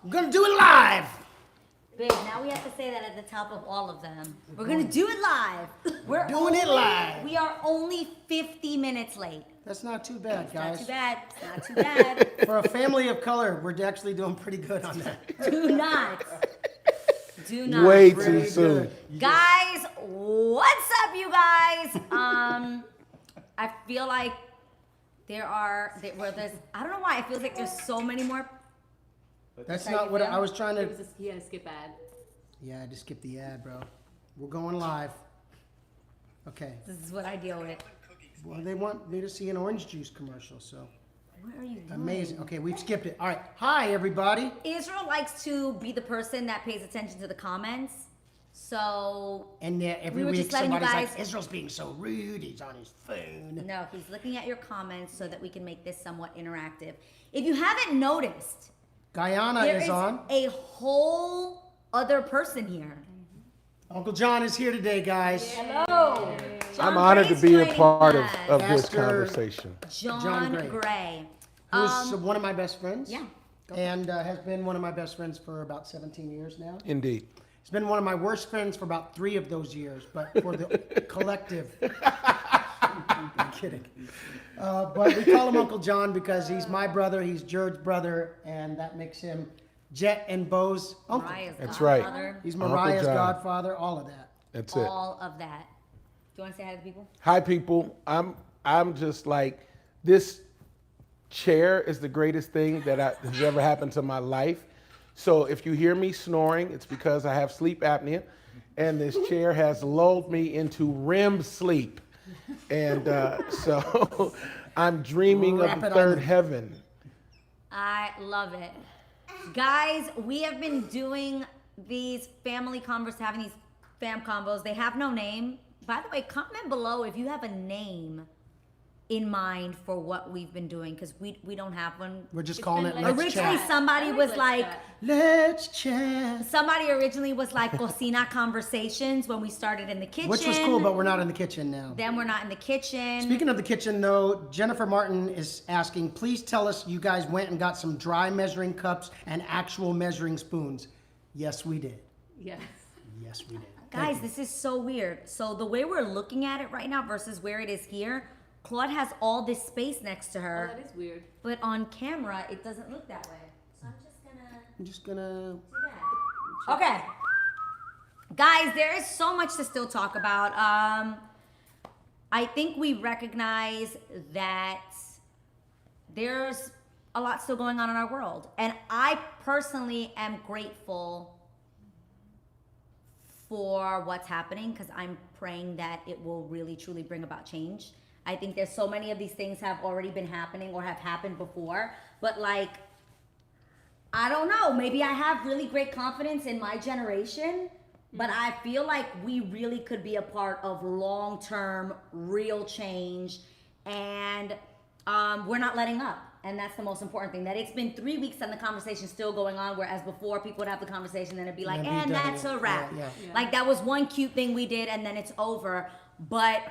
We're gonna do it live. Babe, now we have to say that at the top of all of them. We're gonna do it live. We're doing it live. We are only 50 minutes late. That's not too bad, guys. Not too bad. It's not too bad. For a family of color, we're actually doing pretty good on that. Do not. Way Pretty too soon. good. Guys, what's up, you guys? I feel like there's, I don't know why, it feels like there's so many more. That's not what I was trying to. He had to skip ad. Yeah, I just skipped the ad, bro. We're going live. Okay. This is what I deal with. Well, they want me to see an orange juice commercial, so. What are you doing? Amazing. Okay, we've skipped it. All right. Hi, everybody. Israel likes to be the person that pays attention to the comments. So. And every we were week just letting you somebody's guys. like, Israel's being so rude. He's on his phone. No, he's looking at your comments so that we can make this somewhat interactive. If you haven't noticed, Guyana there is on. a whole other person here. Uncle John is here today, guys. Hello. I'm honored to be a part of this Pastor conversation. John Gray. Who's one of my best friends. Yeah. And has been one of my best friends for about 17 years now. Indeed. He's been one of my worst friends for about 3 of those years, but for the collective. I'm kidding. But we call him Uncle John because he's my brother, he's Jared's brother, and that makes him Jet and Bo's uncle. Mariah's That's godfather. right. He's Uncle Mariah's John. godfather, all of that. That's it. All of that. Do you want to say hi to the people? Hi, people. I'm just like, this chair is the greatest thing that has ever happened to my life. So if you hear me snoring, it's because I have sleep apnea, and this chair has lulled me into REM sleep. And so I'm dreaming of the third heaven. I love it. Guys, we have been doing these family convos, having these fam combos. They have no name. By the way, comment below if you have a name in mind for what we've been doing, because we don't have one. We're just calling it Let's Originally, Chat. somebody was like, Let's chat. somebody originally was like Cocina Conversations when we started in the kitchen. Which was cool, but we're not in the kitchen now. Then we're not in the kitchen. Speaking of the kitchen, though, Jennifer Martin is asking, please tell us you guys went and got some dry measuring cups and actual measuring spoons. Yes, we did. Yes. Yes, we did. Guys, this is so weird. So the way we're looking at it right now versus where it is here, Claude has all this space next to her. Oh, that is weird. But on camera, it doesn't look that way. So I'm just gonna I'm just gonna. do that. Okay. Guys, there is so much to still talk about. I think we recognize that there's a lot still going on in our world. And I personally am grateful for what's happening, because I'm praying that it will really, truly bring about change. I think there's so many of these things have already been happening or have happened before, but like, I don't know, maybe I have really great confidence in my generation, but I feel like we really could be a part of long-term, real change, and we're not letting up. And that's the most important thing, that it's been 3 weeks and the conversation's still going on, whereas before people would have the conversation and it'd be like, And and be done. that's a wrap. Yeah. Like that was one cute thing we did and then it's over. But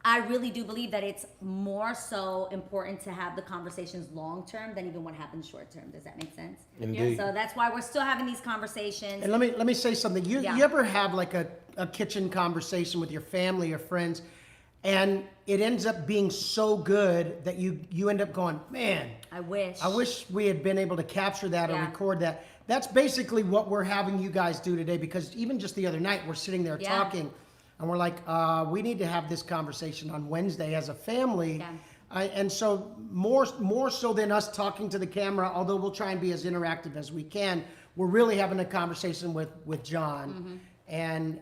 I really do believe that it's more so important to have the conversations long term than even what happens short term. Does that make sense? Indeed. So that's why we're still having these conversations. And let me say something. You Yeah. you ever have like a kitchen conversation with your family or friends, and it ends up being so good that you end up going, man, I wish. I wish we had been able to capture that or Yeah. record that. That's basically what we're having you guys do today, because even just the other night, we're sitting there Yeah. talking, and we're like, we need to have this conversation on Wednesday as a family. Yeah. And so more so than us talking to the camera, although we'll try and be as interactive as we can, we're really having a conversation with John, and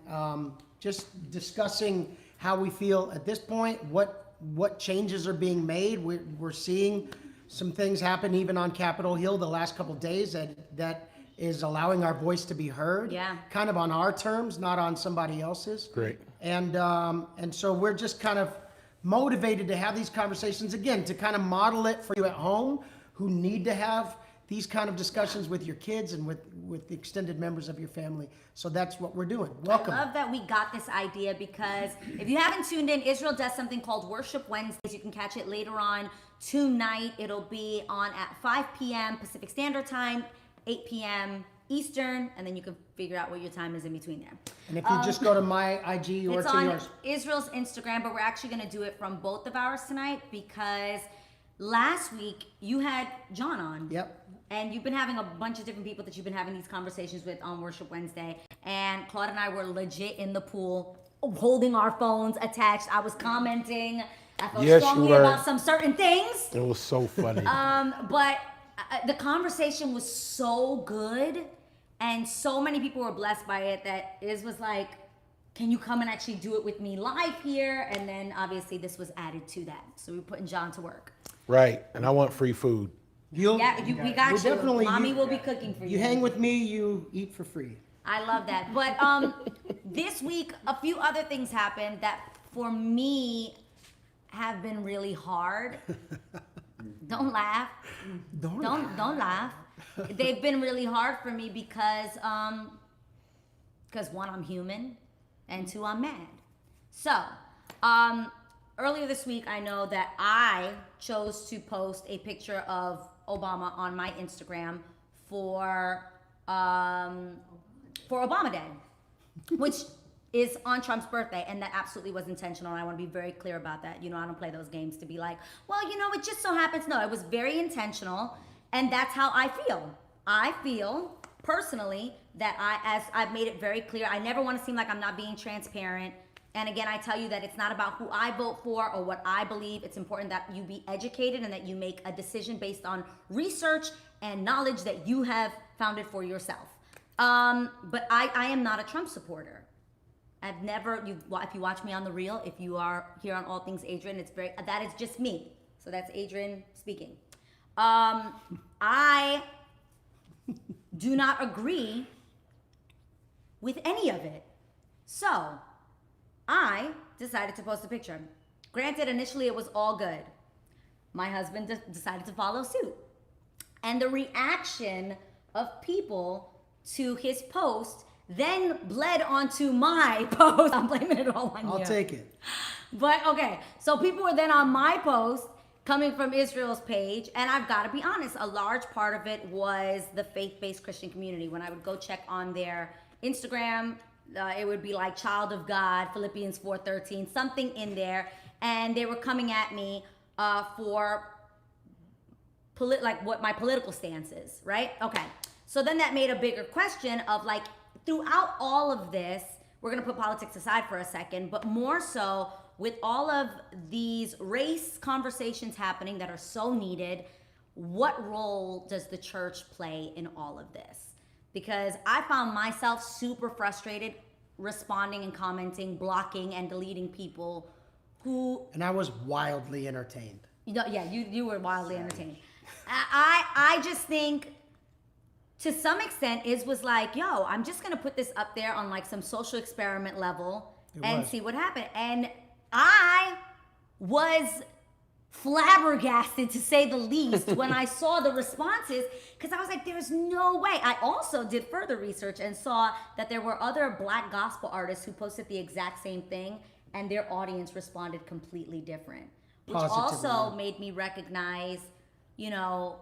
just discussing how we feel at this point, what changes are being made. We're seeing some things happen even on Capitol Hill the last couple of days that is allowing our voice to be heard. Yeah. Kind of on our terms, not on somebody else's. Great. And so we're just kind of motivated to have these conversations again, to kind of model it for you at home who need to have these kind of discussions with your kids and with the extended members of your family. So that's what we're doing. Welcome. I love that we got this idea, because if you haven't tuned in, Israel does something called Worship Wednesdays. You can catch it later on tonight. It'll be on at 5 p.m. Pacific Standard Time, 8 p.m. Eastern, and then you can figure out what your time is in between there. And if you just go to my IG or It's to on yours. Israel's Instagram, but we're actually going to do it from both of ours tonight because last week you had John on. Yep. And you've been having a bunch of different people that you've been having these conversations with on Worship Wednesday. And Claude and I were legit in the pool, holding our phones attached. I was commenting. I felt Yes, you strongly were. about some certain things. It was so funny. But the conversation was so good. And so many people were blessed by it that Iz was like, can you come and actually do it with me live here? And then obviously this was added to that. So we're putting John to work. Right. And I want free food. We got you. Definitely, Mommy will be cooking for you. You hang with me, you eat for free. I love that. But this week, a few other things happened that for me have been really hard. Don't laugh. Don't laugh. They've been really hard for me because one, I'm human, and two, I'm mad. So, earlier this week, I know that I chose to post a picture of Obama on my Instagram for Obama Day, which is on Trump's birthday, and that absolutely was intentional, and I want to be very clear about that. You know, I don't play those games to be like, well, you know, it just so happens. No, it was very intentional, and that's how I feel. I feel, personally, that as I've made it very clear, I never want to seem like I'm not being transparent. And again, I tell you that it's not about who I vote for or what I believe. It's important that you be educated and that you make a decision based on research and knowledge that you have founded for yourself. But I am not a Trump supporter. I've never, if you watch me on The Real, if you are here on All Things Adrienne, that is just me. So that's Adrienne speaking. I do not agree with any of it. So I decided to post a picture. Granted, initially it was all good. My husband decided to follow suit. And the reaction of people to his post then bled onto my post. I'm blaming it all on you. I'll take it. But okay, so people were then on my post coming from Israel's page, and I've got to be honest, a large part of it was the faith-based Christian community. When I would go check on their Instagram, it would be like Child of God, Philippians 4:13, something in there, and they were coming at me for like what my political stance is, right? Okay, so then that made a bigger question of like, throughout all of this, we're gonna put politics aside for a second, but more so with all of these race conversations happening that are so needed, what role does the church play in all of this? Because I found myself super frustrated responding and commenting, blocking and deleting people who... And I was wildly entertained. You were wildly entertained. I just think, to some extent, Iz was like, yo, I'm just gonna put this up there on like some social experiment level and see what happened. And I was flabbergasted, to say the least, when I saw the responses, because I was like, there's no way. I also did further research and saw that there were other Black gospel artists who posted the exact same thing, and their audience responded completely different. Which also made me recognize, you know,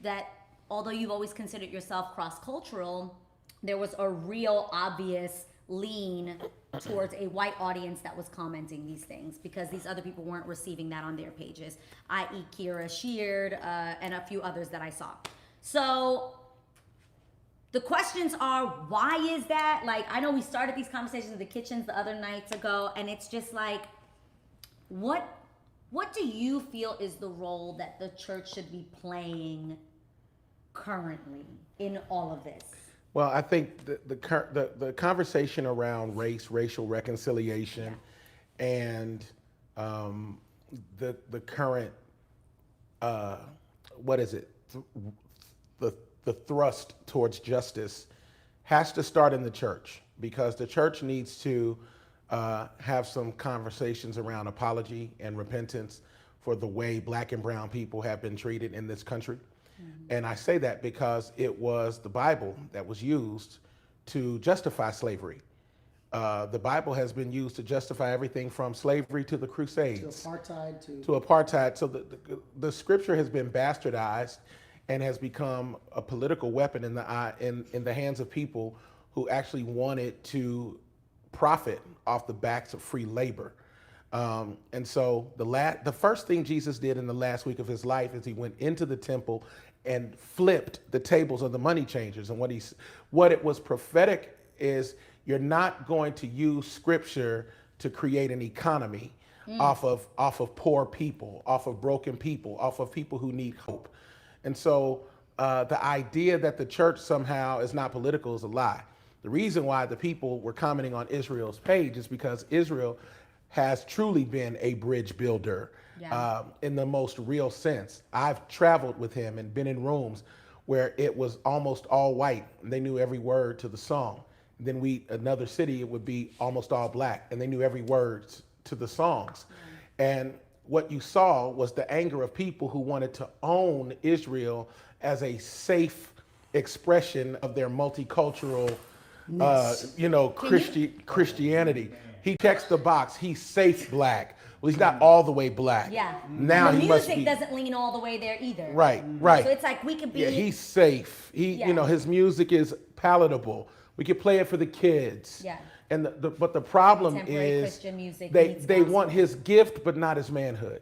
that although you've always considered yourself cross-cultural, there was a real obvious lean towards a white audience that was commenting these things, because these other people weren't receiving that on their pages, i.e. Kira Sheard and a few others that I saw. So the questions are, why is that? Like, I know we started these conversations in the kitchens the other nights ago, and it's just like, what do you feel is the role that the church should be playing currently in all of this? Well, I think the conversation around racial reconciliation, and the current the thrust towards justice has to start in the church, because the church needs to have some conversations around apology and repentance for the way Black and brown people have been treated in this country. And I say that because it was the Bible that was used to justify slavery. The Bible has been used to justify everything from slavery to the Crusades. To apartheid. To apartheid. So the scripture has been bastardized and has become a political weapon in the hands of people who actually wanted to profit off the backs of free labor. And so the first thing Jesus did in the last week of his life is he went into the temple and flipped the tables of the money changers. And what it was prophetic is, you're not going to use scripture to create an economy off of poor people, off of broken people, off of people who need hope. And so the idea that the church somehow is not political is a lie. The reason why the people were commenting on Israel's page is because Israel has truly been a bridge builder in the most real sense. I've traveled with him and been in rooms where it was almost all white and they knew every word to the song. Then another city, it would be almost all black and they knew every word to the songs. And what you saw was the anger of people who wanted to own Israel as a safe expression of their multicultural, Christianity. He checks the box. He's safe black. Well, he's not all the way black. Yeah. Now the he must music be. doesn't lean all the way there either. Right. Right. So it's like we could be. Yeah, he's safe. His music is palatable. We could play it for the kids. Yeah. And but the problem Contemporary is Christian music they needs want his gift, but not his manhood.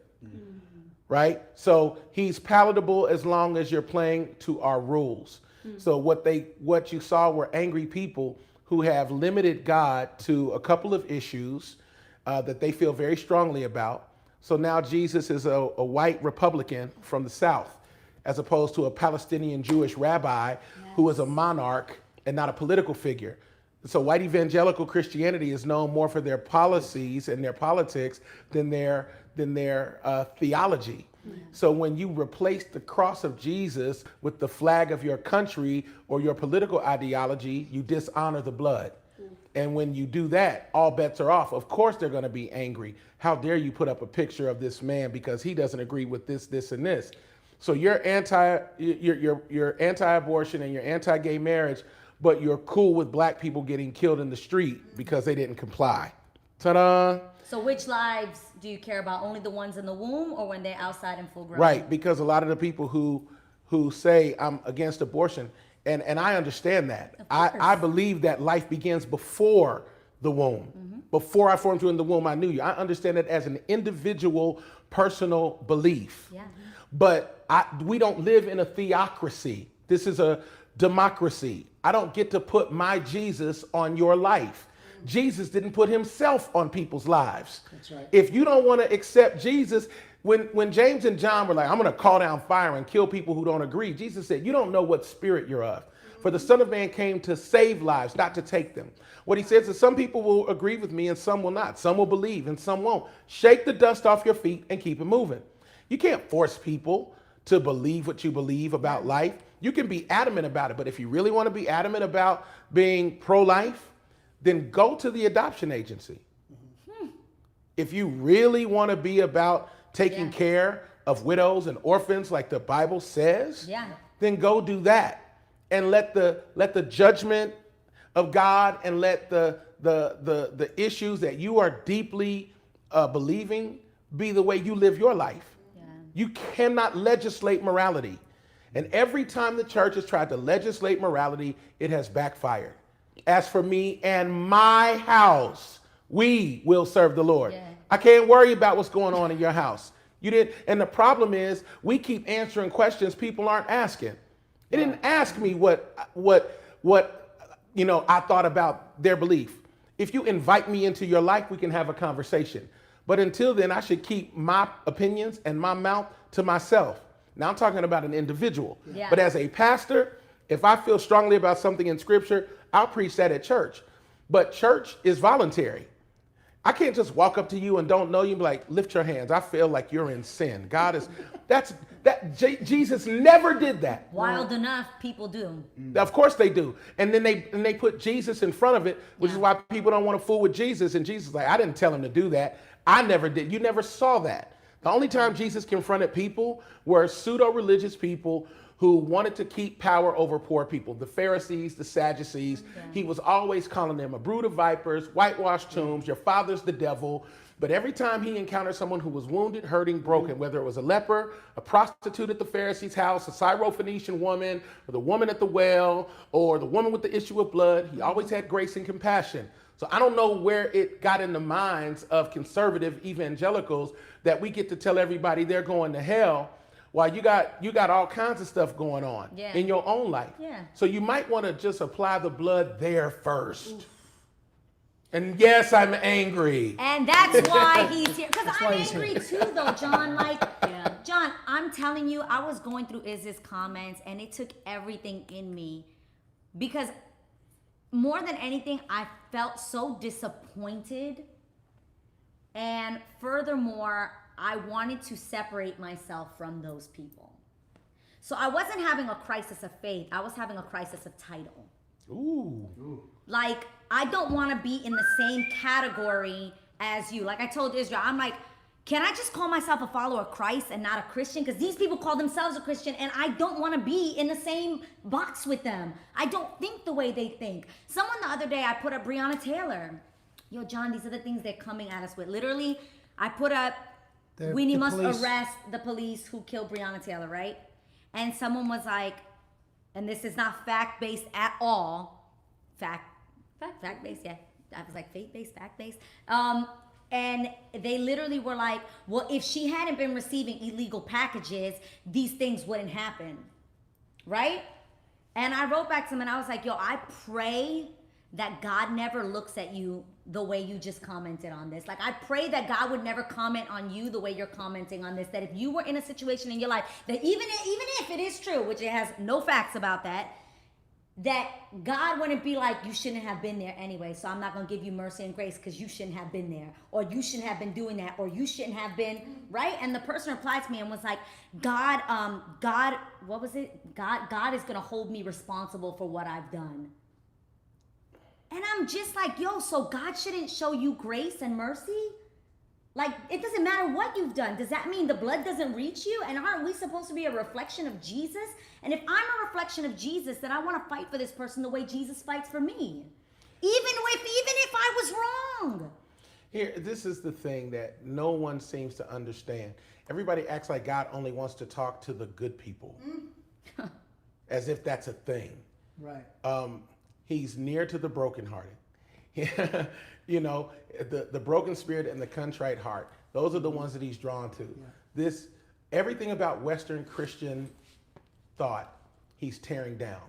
Right? So he's palatable as long as you're playing to our rules. So what you saw were angry people who have limited God to a couple of issues that they feel very strongly about. So now Jesus is a white Republican from the South, as opposed to a Palestinian Jewish rabbi who is a monarch and not a political figure. So white evangelical Christianity is known more for their policies and their politics than their theology. So when you replace the cross of Jesus with the flag of your country or your political ideology, you dishonor the blood. And when you do that, all bets are off. Of course they're going to be angry. How dare you put up a picture of this man because he doesn't agree with this, this, and this. So you're anti-abortion and you're anti-gay marriage, but you're cool with black people getting killed in the street because they didn't comply. Ta-da! So which lives do you care about? Only the ones in the womb or when they're outside in full grown? Right, because a lot of the people who say I'm against abortion, and I understand that. I believe that life begins before the womb. Before I formed you in the womb, I knew you. I understand it as an individual, personal belief. Yeah. But we don't live in a theocracy. This is a democracy. I don't get to put my Jesus on your life. Jesus didn't put himself on people's lives. That's right. If you don't want to accept Jesus, when James and John were like, I'm going to call down fire and kill people who don't agree, Jesus said, you don't know what spirit you're of. For the Son of Man came to save lives, not to take them. What he says is some people will agree with me and some will not. Some will believe and some won't. Shake the dust off your feet and keep it moving. You can't force people to believe what you believe about life. You can be adamant about it, but if you really want to be adamant about being pro-life, then go to the adoption agency. If you really want to be about taking care of widows and orphans like the Bible says, then go do that. And let the judgment of God and let the issues that you are deeply believing be the way you live your life. You cannot legislate morality. And every time the church has tried to legislate morality, it has backfired. As for me and my house, we will serve the Lord. Yeah. I can't worry about what's going on in your house. You did, and the problem is we keep answering questions people aren't asking. It didn't ask me what I thought about their belief. If you invite me into your life, we can have a conversation. But until then, I should keep my opinions and my mouth to myself. Now I'm talking about an individual. Yeah. But as a pastor, if I feel strongly about something in scripture, I'll preach that at church. But church is voluntary. I can't just walk up to you and don't know you and be like, lift your hands. I feel like you're in sin. Jesus never did that. Wild enough, people do. Of course they do. And then they put Jesus in front of it, which is why people don't want to fool with Jesus. And Jesus is like, I didn't tell him to do that. I never did. You never saw that. The only time Jesus confronted people were pseudo-religious people who wanted to keep power over poor people, the Pharisees, the Sadducees. He was always calling them a brood of vipers, whitewashed tombs, your father's the devil, But every time he encountered someone who was wounded, hurting, broken, whether it was a leper, a prostitute at the Pharisee's house, a Syrophoenician woman, or the woman at the well, or the woman with the issue of blood, he always had grace and compassion. So I don't know where it got in the minds of conservative evangelicals that we get to tell everybody they're going to hell while you got all kinds of stuff going on in your own life. Yeah. So you might want to just apply the blood there first. Oof. And yes, I'm angry. And that's why he's here. Because I'm he's angry too, though, John. Like, John, I'm telling you, I was going through Iz's comments, and it took everything in me. Because more than anything, I felt so disappointed. And furthermore, I wanted to separate myself from those people. So I wasn't having a crisis of faith. I was having a crisis of title. Ooh. Like, I don't want to be in the same category as you. Like I told Israel, I'm like, can I just call myself a follower of Christ and not a Christian? Because these people call themselves a Christian, and I don't want to be in the same box with them. I don't think the way they think. Someone the other day, I put up Breonna Taylor. Yo, John, these are the things they're coming at us with. Literally, I put up, we must arrest the police who killed Breonna Taylor, right? And someone was like, and this is not fact-based at all. Fact-based, yeah. I was like, faith-based, fact-based. And they literally were like, well, if she hadn't been receiving illegal packages, these things wouldn't happen, right? And I wrote back to them and I was like, yo, I pray that God never looks at you the way you just commented on this. Like, I pray that God would never comment on you the way you're commenting on this. That if you were in a situation in your life, that even if it is true, which it has no facts about that God wouldn't be like, you shouldn't have been there anyway, so I'm not going to give you mercy and grace because you shouldn't have been there, or you shouldn't have been doing that, or you shouldn't have been, right? And the person replied to me and was like, God, what was it? God is going to hold me responsible for what I've done. And I'm just like, yo, so God shouldn't show you grace and mercy? Like, it doesn't matter what you've done. Does that mean the blood doesn't reach you? And aren't we supposed to be a reflection of Jesus? And if I'm a reflection of Jesus, then I want to fight for this person the way Jesus fights for me. Even if I was wrong. Here, this is the thing that no one seems to understand. Everybody acts like God only wants to talk to the good people. As if that's a thing. Right. He's near to the brokenhearted. You know, the broken spirit and the contrite heart. Those are the ones that he's drawn to. Yeah. Everything about Western Christian thought, he's tearing down.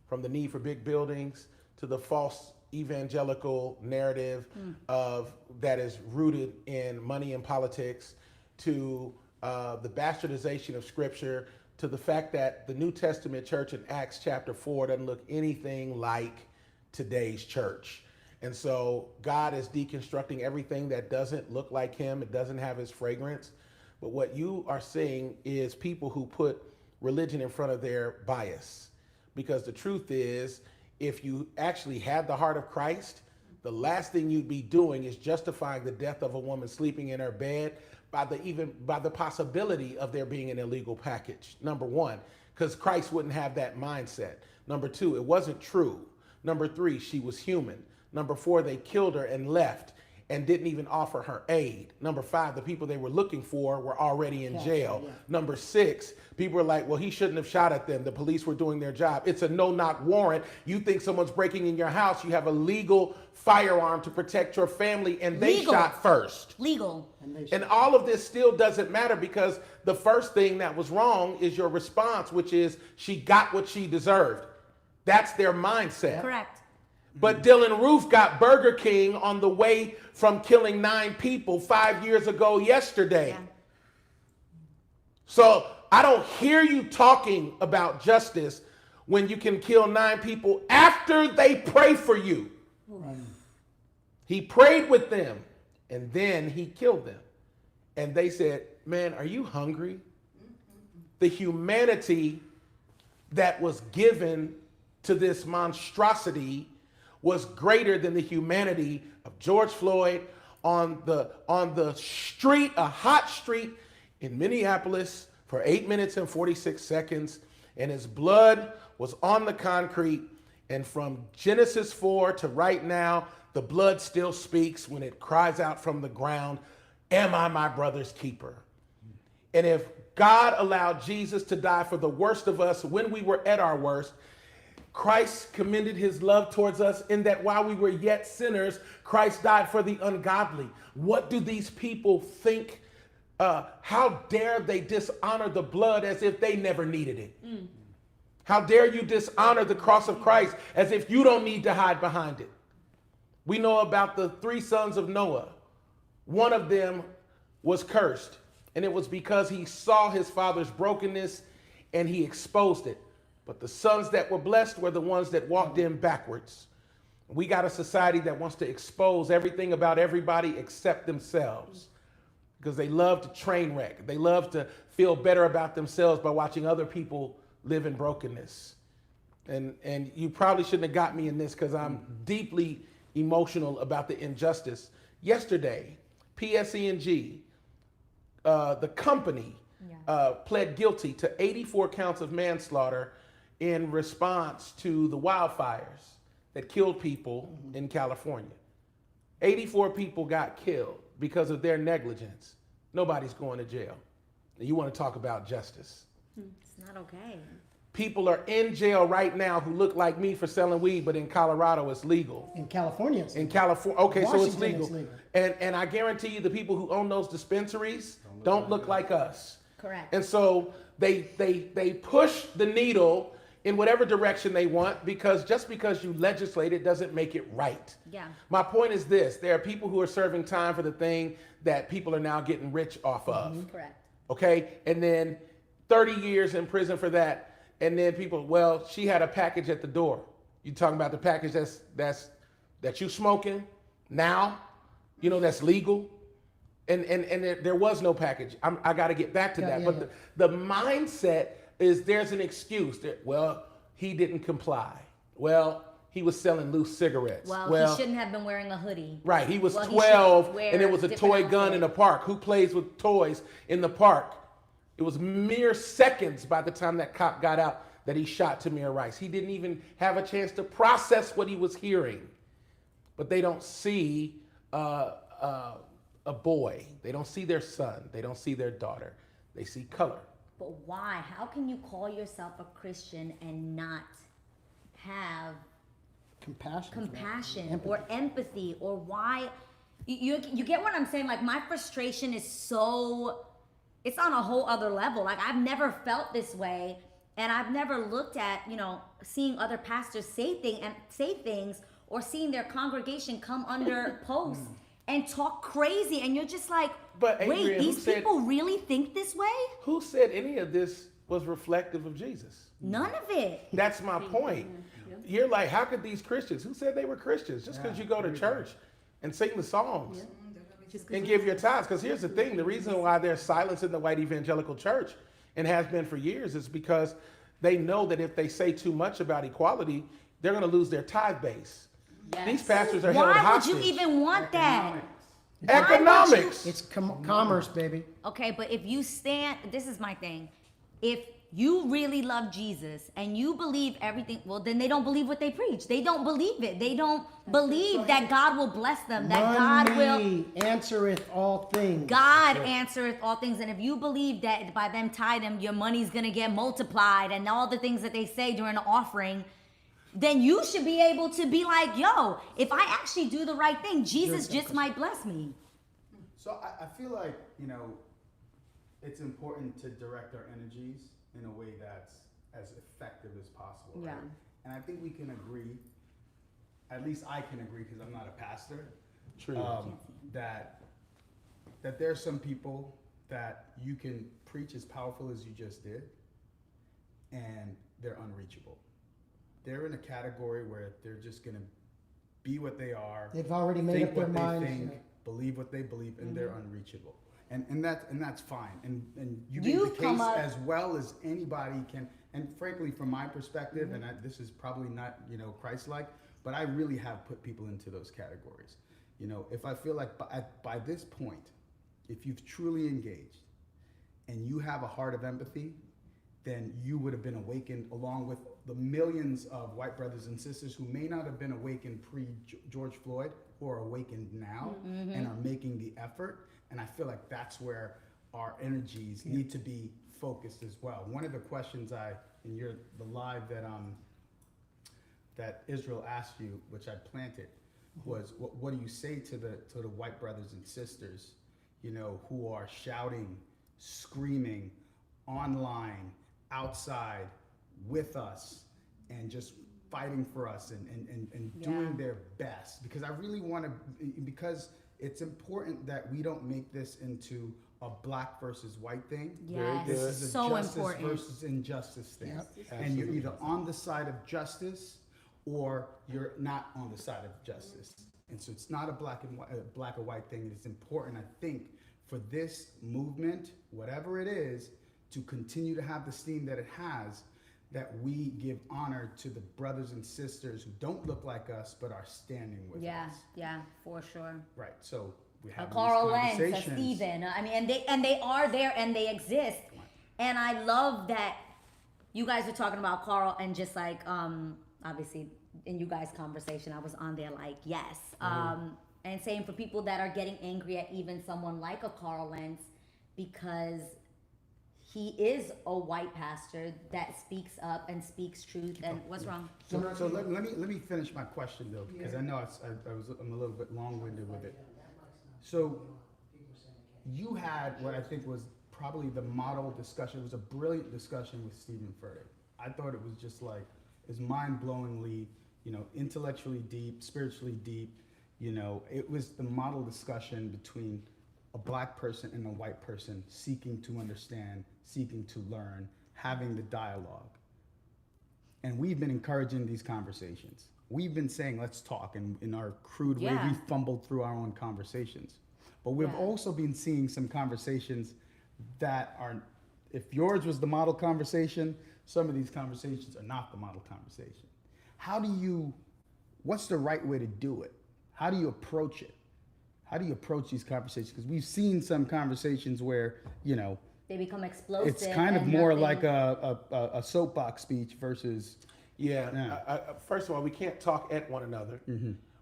From the need for big buildings to the false evangelical narrative that is rooted in money and politics, to the bastardization of Scripture, to the fact that the New Testament church in Acts chapter 4 doesn't look anything like today's church. And so God is deconstructing everything that doesn't look like him. It doesn't have his fragrance. But what you are seeing is people who put religion in front of their bias. Because the truth is, if you actually had the heart of Christ, the last thing you'd be doing is justifying the death of a woman sleeping in her bed by the possibility of there being an illegal package. Number one, because Christ wouldn't have that mindset. Number two, it wasn't true. Number three, she was human. Number four, they killed her and left and didn't even offer her aid. Number five, the people they were looking for were already in jail. Yeah. Number six, people were like, well, he shouldn't have shot at them. The police were doing their job. It's a no-knock warrant. You think someone's breaking in your house, you have a legal firearm to protect your family, and they shot first. Legal. And all of this still doesn't matter because the first thing that was wrong is your response, which is she got what she deserved. That's their mindset. Correct. But Dylan Roof got Burger King on the way from killing 9 people 5 years ago yesterday. Yeah. So I don't hear you talking about justice when you can kill 9 people after they pray for you. Right. He prayed with them and then he killed them. And they said, man, are you hungry? The humanity that was given to this monstrosity was greater than the humanity of George Floyd on the street, a hot street in Minneapolis for 8 minutes and 46 seconds. And his blood was on the concrete. And from Genesis 4 to right now, the blood still speaks when it cries out from the ground, am I my brother's keeper? And if God allowed Jesus to die for the worst of us when we were at our worst, Christ commended his love towards us in that while we were yet sinners, Christ died for the ungodly. What do these people think? How dare they dishonor the blood as if they never needed it? How dare you dishonor the cross of Christ as if you don't need to hide behind it? We know about the 3 sons of Noah. One of them was cursed, and it was because he saw his father's brokenness and he exposed it. But the sons that were blessed were the ones that walked in backwards. We got a society that wants to expose everything about everybody except themselves because they love to train wreck. They love to feel better about themselves by watching other people live in brokenness. And you probably shouldn't have got me in this because I'm deeply emotional about the injustice. Yesterday, PSE&G, the company, pled guilty to 84 counts of manslaughter in response to the wildfires that killed people in California. 84 people got killed because of their negligence. Nobody's going to jail. And you want to talk about justice. It's not okay. People are in jail right now who look like me for selling weed, but in Colorado it's legal. In California, it's In California, okay, so it's Washington, legal. it's legal. And I guarantee you the people who own those dispensaries don't look like us. Correct. And so they push the needle in whatever direction they want because just because you legislate it doesn't make it right. Yeah. My point is this, there are people who are serving time for the thing that people are now getting rich off of. Correct. Okay? And then 30 years in prison for that. And then people, well, she had a package at the door. You talking about the package that you smoking now, you know, that's legal. And there was no package. I got to get back to that. But the mindset is there's an excuse. Well, he didn't comply. Well, he was selling loose cigarettes. Well, he shouldn't have been wearing a hoodie. Right. He was Well, he 12 should wear and it was a different toy gun outfit. in the park. Who plays with toys in the park? It was mere seconds by the time that cop got out that he shot Tamir Rice. He didn't even have a chance to process what he was hearing. But they don't see a boy. They don't see their son. They don't see their daughter. They see color. But why? How can you call yourself a Christian and not have compassion or empathy? Or why? You get what I'm saying? Like, my frustration is so, it's on a whole other level. Like, I've never felt this way, and I've never looked at, you know, seeing other pastors say things or seeing their congregation come under posts and talk crazy, and you're just like, But wait, Adrienne, these people really think this way? Who said any of this was reflective of Jesus? None of it. That's my point. You're like, how could these Christians, who said they were Christians? Just because you go to church and sing the songs and give your tithes. Because here's the thing, the reason why there's silence in the white evangelical church and has been for years is because they know that if they say too much about equality, they're going to lose their tithe base. Yes. These pastors are held Why hostage. would you even want that? Economics. It's commerce, baby. Okay, but if you stand, this is my thing. If you really love Jesus and you believe everything, well, then they don't believe what they preach. They don't believe it. They don't believe that God will bless them, that God will. Money answereth all things. God answereth all things. And if you believe that by them tithing, your money's going to get multiplied and all the things that they say during the offering, then you should be able to be like, yo, if I actually do the right thing, Jesus just might bless me. So I feel like, you know, it's important to direct our energies in a way that's as effective as possible, right? Yeah. And I think we can agree, at least I can agree because I'm not a pastor, True. that there's some people that you can preach as powerful as you just did, and they're unreachable. They're in a category where they're just going to be what they are. They've already made think up their what they minds. think, believe what they believe, and they're unreachable. And that's fine. And you make the case as well as anybody can. And frankly, from my perspective, and this is probably not, you know, Christ-like, but I really have put people into those categories. You know, if I feel like by this point, if you've truly engaged and you have a heart of empathy then you would have been awakened along with the millions of white brothers and sisters who may not have been awakened pre-George Floyd, who are awakened now and are making the effort. And I feel like that's where our energies need to be focused as well. One of the questions in the live that Israel asked you, which I planted, was what do you say to the white brothers and sisters, who are shouting, screaming, online, outside, with us, and just fighting for us and doing their best? Because I really want to, because it's important that we don't make this into a black versus white thing. Yes, This is a so justice important. versus injustice thing. Yes. And you're either on the side of justice or you're not on the side of justice. And so it's not a black or white thing. It's important, I think, for this movement, whatever it is, to continue to have the steam that it has, that we give honor to the brothers and sisters who don't look like us but are standing with us. Yeah, for sure. Right. So we A have Carl these Lentz, a conversations. Steven. I mean, and they are there and they exist. And I love that you guys are talking about Carl and just like obviously in you guys' conversation, I was on there like yes. And same for people that are getting angry at even someone like a Carl Lentz, because he is a white pastor that speaks up and speaks truth. And what's wrong? So let me finish my question though, because I know I'm a little bit long-winded with it. So you had what I think was probably the model discussion. It was a brilliant discussion with Stephen Furtick. I thought it was just like, it's mind-blowingly, intellectually deep, spiritually deep. It was the model discussion between a black person and a white person seeking to understand, seeking to learn, having the dialogue. And we've been encouraging these conversations. We've been saying, let's talk, and in our crude way, we fumbled through our own conversations. But we've also been seeing some conversations that are, if yours was the model conversation, some of these conversations are not the model conversation. What's the right way to do it? How do you approach it? How do you approach these conversations? Because we've seen some conversations where, They become explosive. it's kind of and more nothing- like a soapbox speech versus. First of all, we can't talk at one another.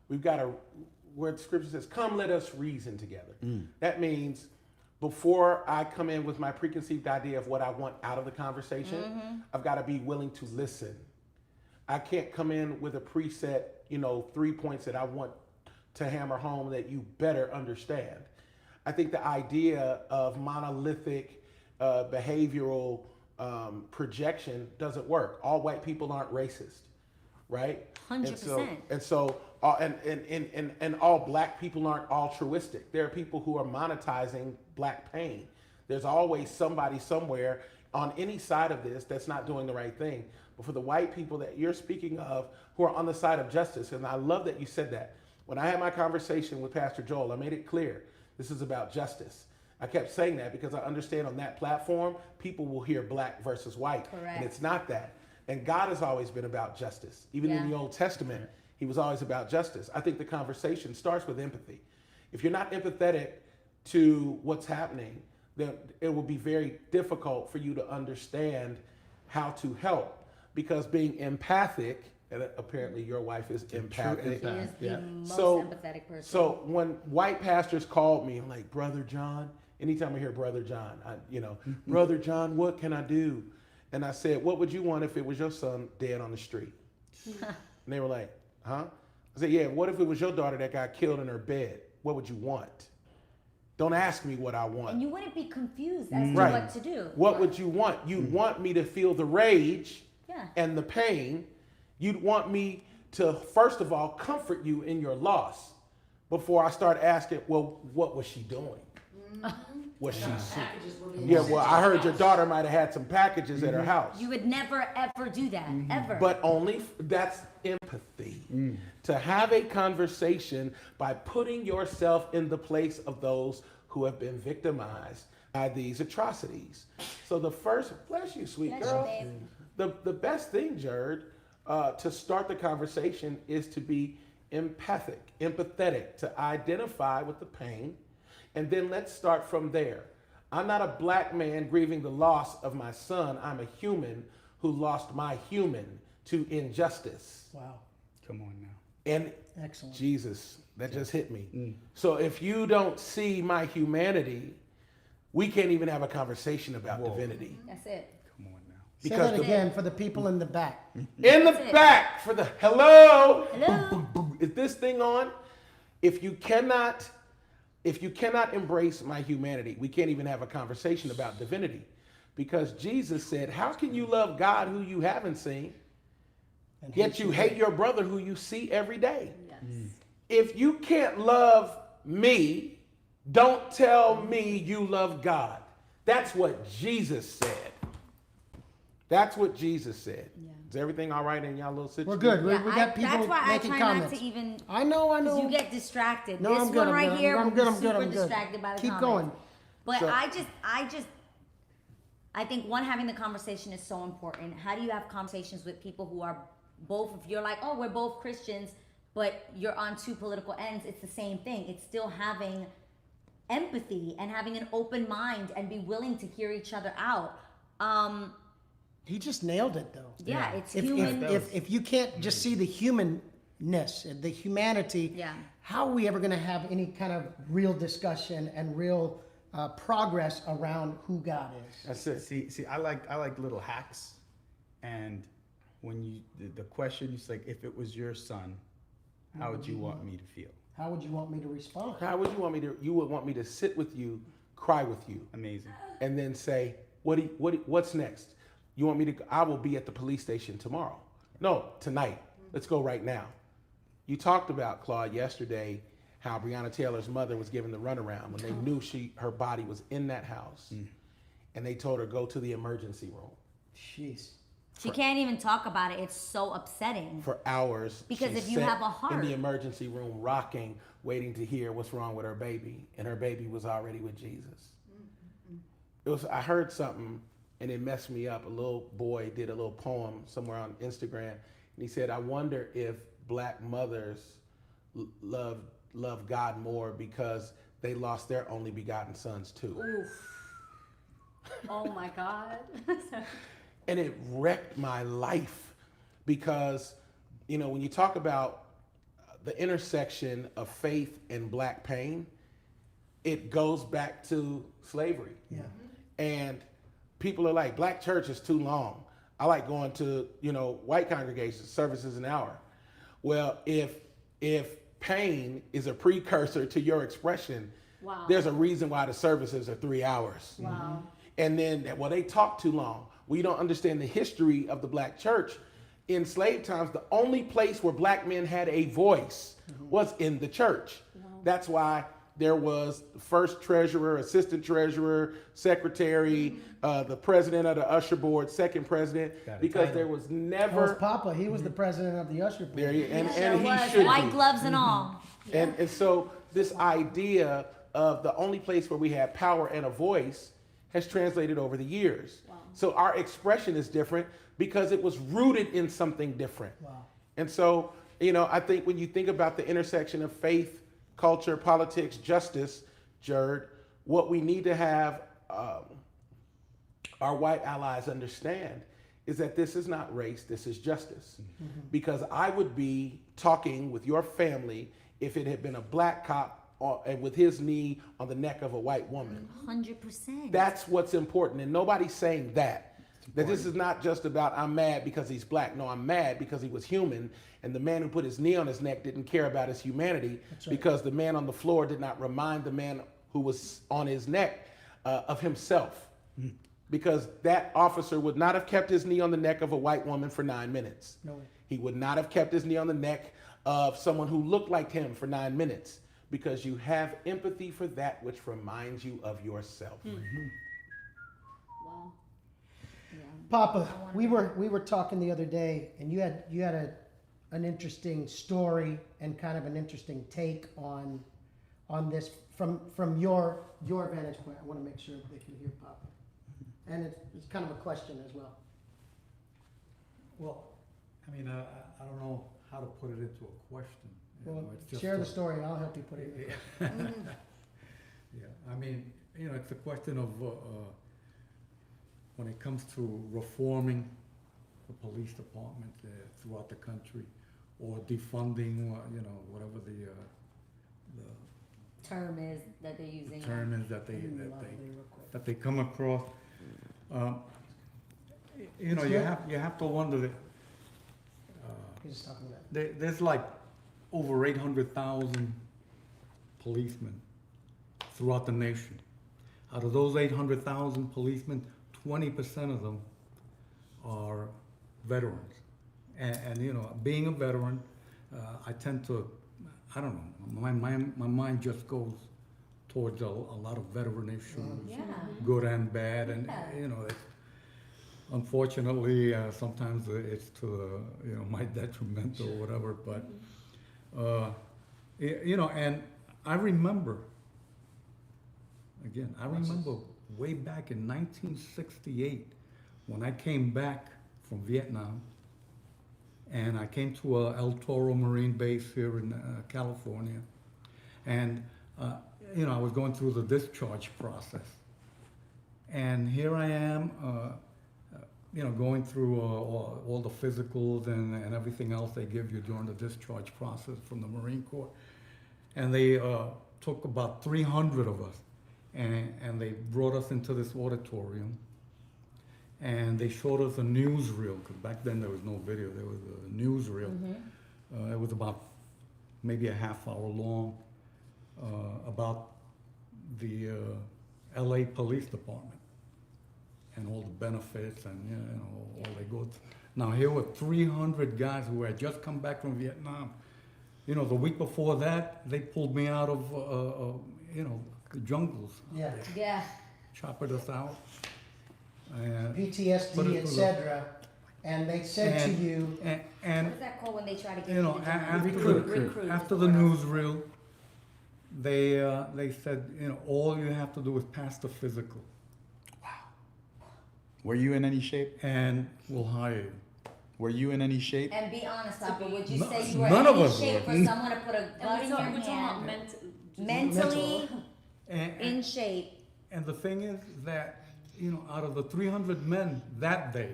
We've got to, where the scripture says, come let us reason together. That means before I come in with my preconceived idea of what I want out of the conversation, I've got to be willing to listen. I can't come in with a preset, 3 points that I want to hammer home that you better understand. I think the idea of monolithic behavioral projection doesn't work. All white people aren't racist, right? 100%. And so and all black people aren't altruistic. There are people who are monetizing black pain. There's always somebody somewhere on any side of this that's not doing the right thing. But for the white people that you're speaking of who are on the side of justice, and I love that you said that. When I had my conversation with Pastor Joel, I made it clear, this is about justice. I kept saying that because I understand on that platform, people will hear black versus white. Correct. And it's not that. And God has always been about justice. Even in the Old Testament, he was always about justice. I think the conversation starts with empathy. If you're not empathetic to what's happening, then it will be very difficult for you to understand how to help. Because being empathic, and apparently your wife is empathic. He is the most So- empathetic person. So when white pastors called me, I'm like, Brother John, anytime I hear Brother John, Brother John, what can I do? And I said, what would you want if it was your son dead on the street? And they were like, huh? I said, yeah, what if it was your daughter that got killed in her bed? What would you want? Don't ask me what I want. And you wouldn't be confused as to Right. what to do. What would you want? You'd want me to feel the rage and the pain. You'd want me to, first of all, comfort you in your loss before I start asking, well, what was she doing? Was she sick? Yeah, well, I heard your daughter might have had some packages at her house. You would never, ever do that, ever. But only, that's empathy. To have a conversation by putting yourself in the place of those who have been victimized by these atrocities. So the first, bless you, sweet Bless you, girl. babe. The best thing, Jared, to start the conversation is to be empathetic, to identify with the pain, and then let's start from there. I'm not a black man grieving the loss of my son. I'm a human who lost my human to injustice. Wow. Come on now. And Excellent. Jesus, that just hit me. So if you don't see my humanity, we can't even have a conversation about divinity. That's it. Come on now. Say Because that again for the people in the back. in the back for the hello, Hello. is this thing on? If you cannot embrace my humanity, we can't even have a conversation about divinity. Because Jesus said, how can you love God who you haven't seen, And yet you hate your brother who you see every day? Yes. If you can't love me, don't tell me you love God. That's what Jesus said. That's what Jesus said. Yeah. Is everything all right in y'all little situation? We're good. Yeah, We got people that's why making I try comments. not to even. I know. Because you get distracted. No, this I'm good, one I'm right good, here, I'm we'll good, be I'm good, super I'm good. distracted by the Keep comments. going. But So- I think one, having the conversation is so important. How do you have conversations with people who are both, if you're like, oh, we're both Christians, but you're on two political ends, it's the same thing. It's still having empathy and having an open mind and be willing to hear each other out. He just nailed it, though. Yeah, it's If, human. if you can't just see the humanness, the humanity, Yeah. how are we ever going to have any kind of real discussion and real progress around who God is? That's it. See, I like little hacks, and when you the question is like, if it was your son, how would you want me to feel? How would you want me to respond? How would you want me to? You would want me to sit with you, cry with you, Amazing. and then say, what's next? You want me to? I will be at the police station tomorrow. No, tonight. Let's go right now. You talked about, Claude, yesterday how Breonna Taylor's mother was given the runaround when they knew her body was in that house, and they told her go to the emergency room. Jeez. She can't even talk about it. It's so upsetting. For hours. Because she if you sat have a heart. in the emergency room, rocking, waiting to hear what's wrong with her baby, and her baby was already with Jesus. I heard something, and it messed me up. A little boy did a little poem somewhere on Instagram, and he said, "I wonder if black mothers love God more because they lost their only begotten sons too." Oof. Oh my God. And it wrecked my life because, when you talk about the intersection of faith and black pain, it goes back to slavery. Yeah. And people are like, black church is too long. I like going to, white congregations, services an hour. Well, if pain is a precursor to your expression, Wow. there's a reason why the services are 3 hours. Wow. And then, they talk too long. We don't understand the history of the black church. In slave times, the only place where black men had a voice was in the church. That's why there was the first treasurer, assistant treasurer, secretary, the president of the usher board, second president, Got a because title. there was That was never Papa. He was the president of the usher board. there. And Sure he was. should White be. gloves and all. And so this idea of the only place where we have power and a voice has translated over the years. Wow. So our expression is different because it was rooted in something different. Wow. And so, I think when you think about the intersection of faith, culture, politics, justice, Jared, what we need to have our white allies understand is that this is not race, this is justice. Because I would be talking with your family if it had been a black cop and with his knee on the neck of a white woman. 100%. That's what's important, and nobody's saying that. That this is not just about I'm mad because he's black. No, I'm mad because he was human, and the man who put his knee on his neck didn't care about his humanity because the man on the floor did not remind the man who was on his neck of himself. Because that officer would not have kept his knee on the neck of a white woman for 9 minutes. No way. He would not have kept his knee on the neck of someone who looked like him for 9 minutes. Because you have empathy for that which reminds you of yourself. Wow. Yeah. Papa, we were talking the other day, and you had an interesting story and kind of an interesting take on this from your vantage point. I want to make sure they can hear Papa, and it's kind of a question as well. Well, I mean, I don't know how to put it into a question. You Well, know, it's just share the a- story. I'll help you put it in. Yeah, I mean, it's a question of, when it comes to reforming the police department throughout the country, or defunding, whatever the Term is that they're using. term is that they come across. You have to wonder that, He's talking about. there's like over 800,000 policemen throughout the nation. Out of those 800,000 policemen, 20% of them are veterans. And being a veteran, I tend to, I don't know, my mind just goes towards a lot of veteran issues, Yeah. good and bad, and Yeah. it's, unfortunately, sometimes it's to my detriment or whatever. But and I remember. Again, I remember way back in 1968 when I came back from Vietnam, and I came to El Toro Marine Base here in California, and I was going through the discharge process, and here I am, going through all the physicals and everything else they give you during the discharge process from the Marine Corps, and they took about 300 of us, and they brought us into this auditorium. And they showed us a newsreel, because back then there was no video, there was a newsreel. It was about maybe a half hour long, about the LA Police Department and all the benefits and all they go through. Now here were 300 guys who had just come back from Vietnam. The week before that, they pulled me out of the jungles. Yeah. Yeah. Chopped us out. Put PTSD, it through etc. And they said to you, and What's that called when they try to get you to after recruit? after the newsreel, they said, all you have to do is pass the physical, Were you in any shape? and we'll hire you. Were you in any shape? And be honest, Papa, would you No- say you were none in of any us shape were. for someone to put a gun in your we're talking about hand? Mentally And, in shape. and the thing is that, out of the 300 men that day,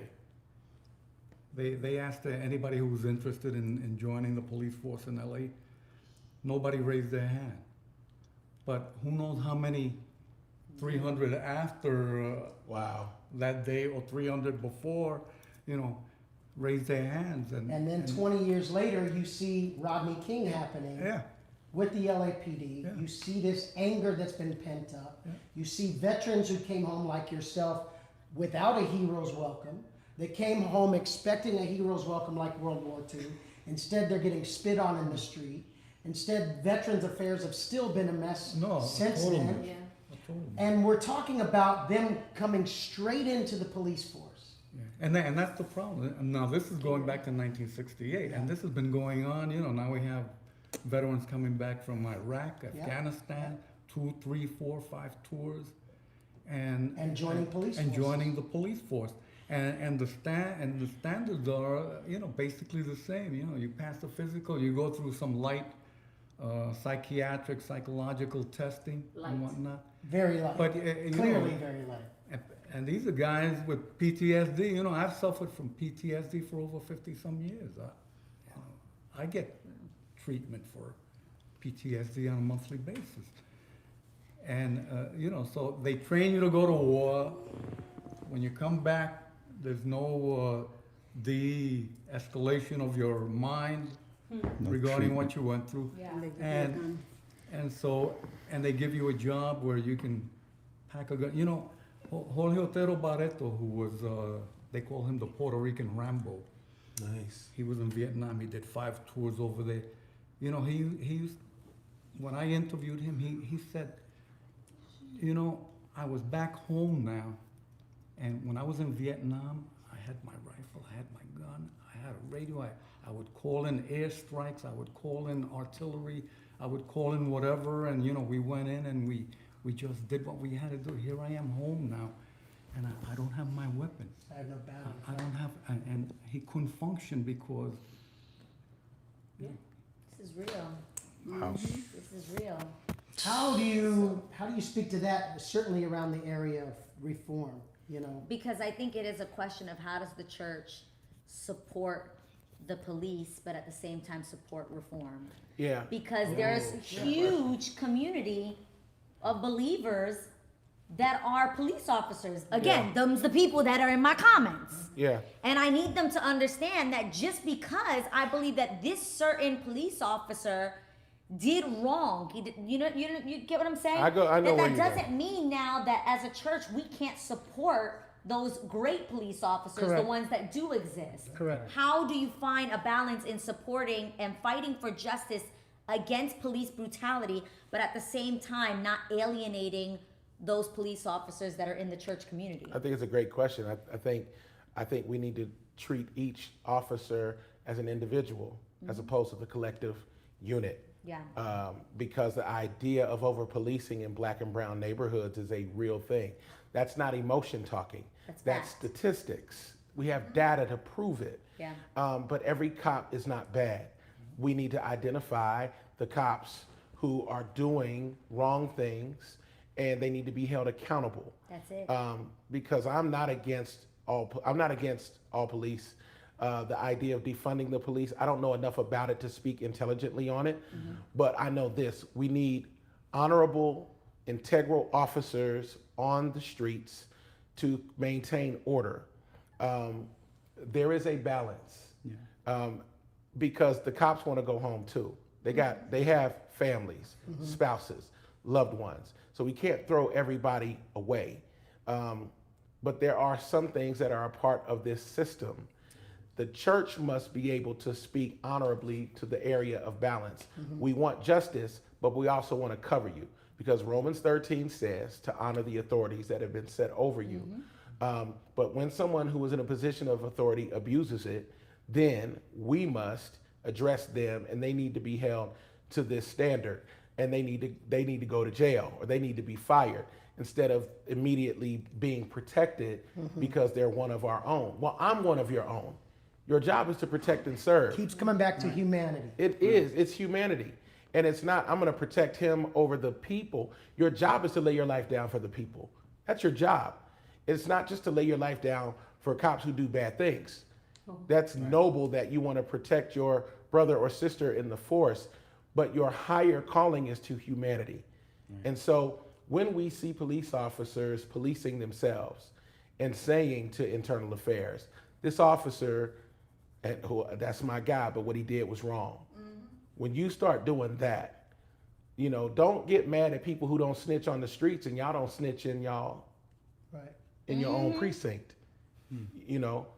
they asked anybody who was interested in joining the police force in LA. Nobody raised their hand. But who knows how many 300 after Wow. that day or 300 before, raised their hands. and then 20 years later, you see Rodney King happening. Yeah. With the LAPD, Yeah. you see this anger that's been pent up. Yeah. You see veterans who came home like yourself without a hero's welcome. They came home expecting a hero's welcome like World War II. Instead, they're getting spit on in the street. Instead, Veterans Affairs have still been a mess No, since totally. then. Yeah. And we're talking about them coming straight into the police force. Yeah. And that's the problem. And now this is going back to 1968, and this has been going on. Now we have veterans coming back from Iraq, Afghanistan, 2, 3, 4, 5 tours, and joining police and forces. joining the police force. And the standards are basically the same. You pass the physical, you go through some light psychiatric, psychological testing Light. and whatnot. Very light. But Clearly very light. and these are guys with PTSD. I've suffered from PTSD for over 50 some years. I get treatment for PTSD on a monthly basis. And, so they train you to go to war. When you come back, there's no de-escalation of your mind No regarding treatment. what you went through. Yeah. And they give you a job where you can pack a gun. Jorge Otero Barreto, who was, they call him the Puerto Rican Rambo. Nice. He was in Vietnam. He did 5 tours over there. When I interviewed him, he said, I was back home now, and when I was in Vietnam, I had my rifle, I had my gun, I had a radio. I would call in airstrikes, I would call in artillery, I would call in whatever, and we went in and we just did what we had to do. Here I am home now, and I don't have my weapon. I have no battle. I don't have, and he couldn't function because. This is real. Wow. This is real. How do you speak to that, certainly around the area of reform, you know? Because I think it is a question of how does the church support the police, but at the same time support reform. Yeah. Because there's huge community of believers that are police officers. Again, them's the people that are in my comments. Yeah. And I need them to understand that just because I believe that this certain police officer did wrong, you get what I'm saying? I know that where you're doesn't mean now that as a church we can't support those great police officers, Correct. the ones that do exist. Correct. How do you find a balance in supporting and fighting for justice against police brutality, but at the same time not alienating those police officers that are in the church community? I think it's a great question. I think we need to treat each officer as an individual as opposed to the collective unit. Yeah. Because the idea of over policing in black and brown neighborhoods is a real thing. That's not emotion talking. That's fact. statistics. We have data to prove it. Yeah. But every cop is not bad. We need to identify the cops who are doing wrong things, and they need to be held accountable. That's it. Because I'm not against all police. The idea of defunding the police, I don't know enough about it to speak intelligently on it, but I know this: we need honorable, integral officers on the streets to maintain order. There is a balance, because the cops want to go home too. They have families, spouses, loved ones, so we can't throw everybody away. But there are some things that are a part of this system. The church must be able to speak honorably to the area of balance. We want justice, but we also want to cover you, because Romans 13 says to honor the authorities that have been set over you. But when someone who is in a position of authority abuses it, then we must address them, and they need to be held to this standard, and they need to go to jail, or they need to be fired, instead of immediately being protected because they're one of our own. Well, I'm one of your own. Your job is to protect and serve. Keeps coming back to humanity. It is. It's humanity. And it's not, I'm going to protect him over the people. Your job is to lay your life down for the people. That's your job. It's not just to lay your life down for cops who do bad things. That's noble that you want to protect your brother or sister in the force, but your higher calling is to humanity. And so when we see police officers policing themselves and saying to internal affairs, this officer, that's my guy, but what he did was wrong. When you start doing that, don't get mad at people who don't snitch on the streets, and y'all don't snitch in your own precinct.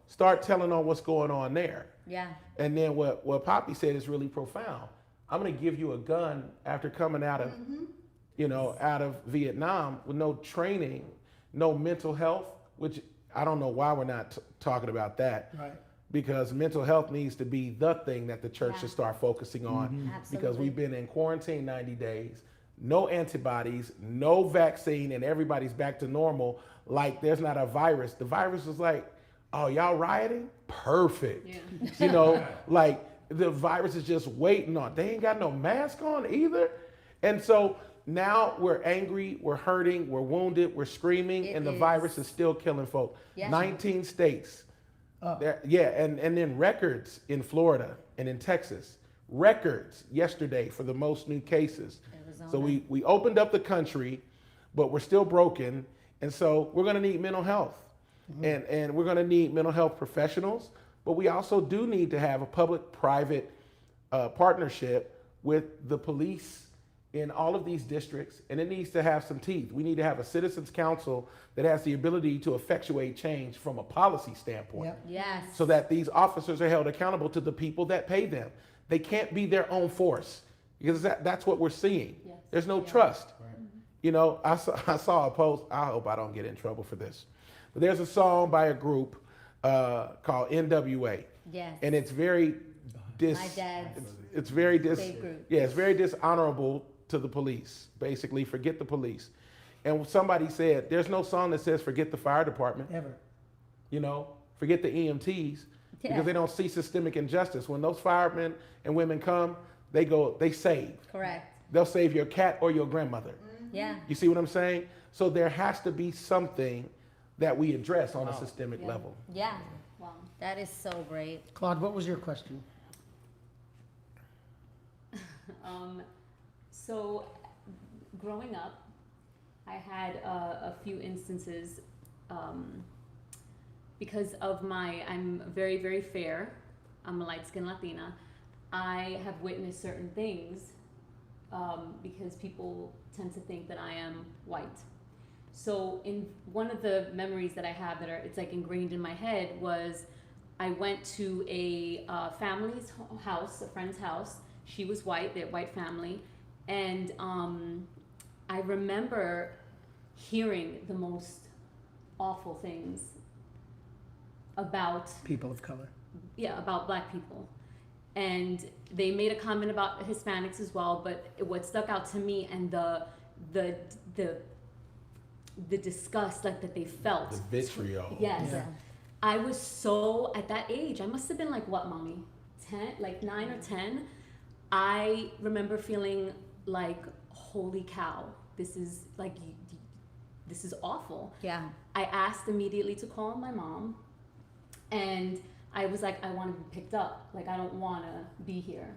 Start telling on what's going on there. Yeah. And then what Poppy said is really profound. I'm going to give you a gun after coming out of, out of Vietnam with no training, no mental health, which I don't know why we're not talking about that. Right. Because mental health needs to be the thing that the church should start focusing on. Because we've been in quarantine 90 days, no antibodies, no vaccine, and everybody's back to normal. Like there's not a virus. The virus is like, oh, y'all rioting? Perfect. Like the virus is just waiting on. They ain't got no mask on either. And so now we're angry, we're hurting, we're wounded, we're screaming, and the virus is still killing folk. Yeah. 19 states. And then records in Florida and in Texas. Records yesterday for the most new cases. Arizona. So we opened up the country, but we're still broken. And so we're going to need mental health. And we're going to need mental health professionals, but we also do need to have a public-private partnership with the police in all of these districts, and it needs to have some teeth. We need to have a citizens council that has the ability to effectuate change from a policy standpoint. Yep. Yes. So that these officers are held accountable to the people that pay them. They can't be their own force, because that's what we're seeing. Yes. There's no trust. I saw a post. I hope I don't get in trouble for this, but there's a song by a group called NWA. Yes. And it's very My dad's it's very fave group. yeah, it's very dishonorable to the police. Basically, forget the police. And somebody said, there's no song that says forget the fire department. Ever. Forget the EMTs, because they don't see systemic injustice. When those firemen and women come, they save. Correct. they'll save your cat or your grandmother. Yeah. You see what I'm saying? So there has to be something that we address on a systemic level. Yeah. Wow. That is so great. Claude, what was your question? So, growing up, I had a few instances because of I'm very, very fair. I'm a light-skinned Latina. I have witnessed certain things because people tend to think that I am white. So, in one of the memories that I have it's like ingrained in my head was I went to a family's house, a friend's house. She was white, they're white family. And I remember hearing the most awful things about People of color. about black people. And they made a comment about Hispanics as well, but what stuck out to me and the disgust like that they felt. The vitriol. Yes. Yeah. I was so, at that age, I must have been like, what, mommy? 10, like 9 or 10. I remember feeling like, holy cow, this is like, this is awful. Yeah. I asked immediately to call my mom, and I was like, I want to be picked up. Like, I don't want to be here.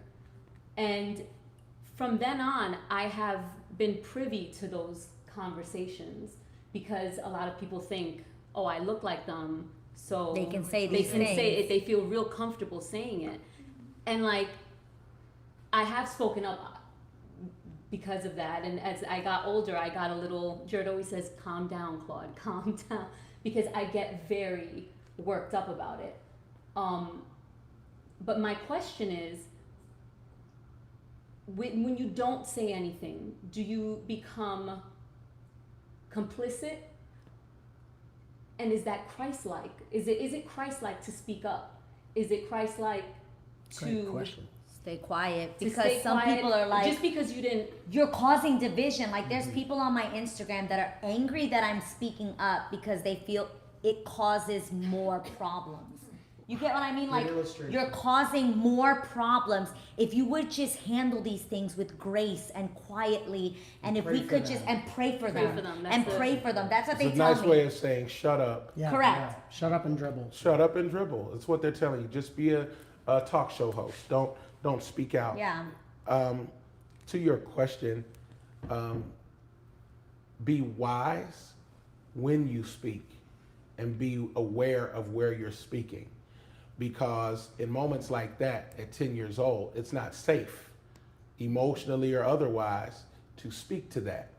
And from then on, I have been privy to those conversations because a lot of people think, oh, I look like them, so They can say these they can things. say it. They feel real comfortable saying it. And like, I have spoken up because of that. And as I got older, I got a little, Jared always says, calm down, Claude, calm down. Because I get very worked up about it. But my question is, when you don't say anything, do you become complicit? And is that Christ-like? Is it Christ-like to speak up? Is it Christ-like Great to question. Stay quiet to because stay some quiet people are like, just because you didn't? you're causing division. Like there's people on my Instagram that are angry that I'm speaking up because they feel it causes more problems. You get what I mean? Like illustration. you're causing more problems. If you would just handle these things with grace and quietly, and if pray we for could them. just and pray for Pray them, for them, that's and the- pray for them. That's what It's they a tell nice me. way of saying shut up. Yeah, Correct. yeah. Shut up and dribble. Shut up and dribble. It's what they're telling you. Just be a talk show host. Don't speak out. Yeah. To your question, be wise when you speak and be aware of where you're speaking. Because in moments like that, at 10 years old, it's not safe, emotionally or otherwise, to speak to that.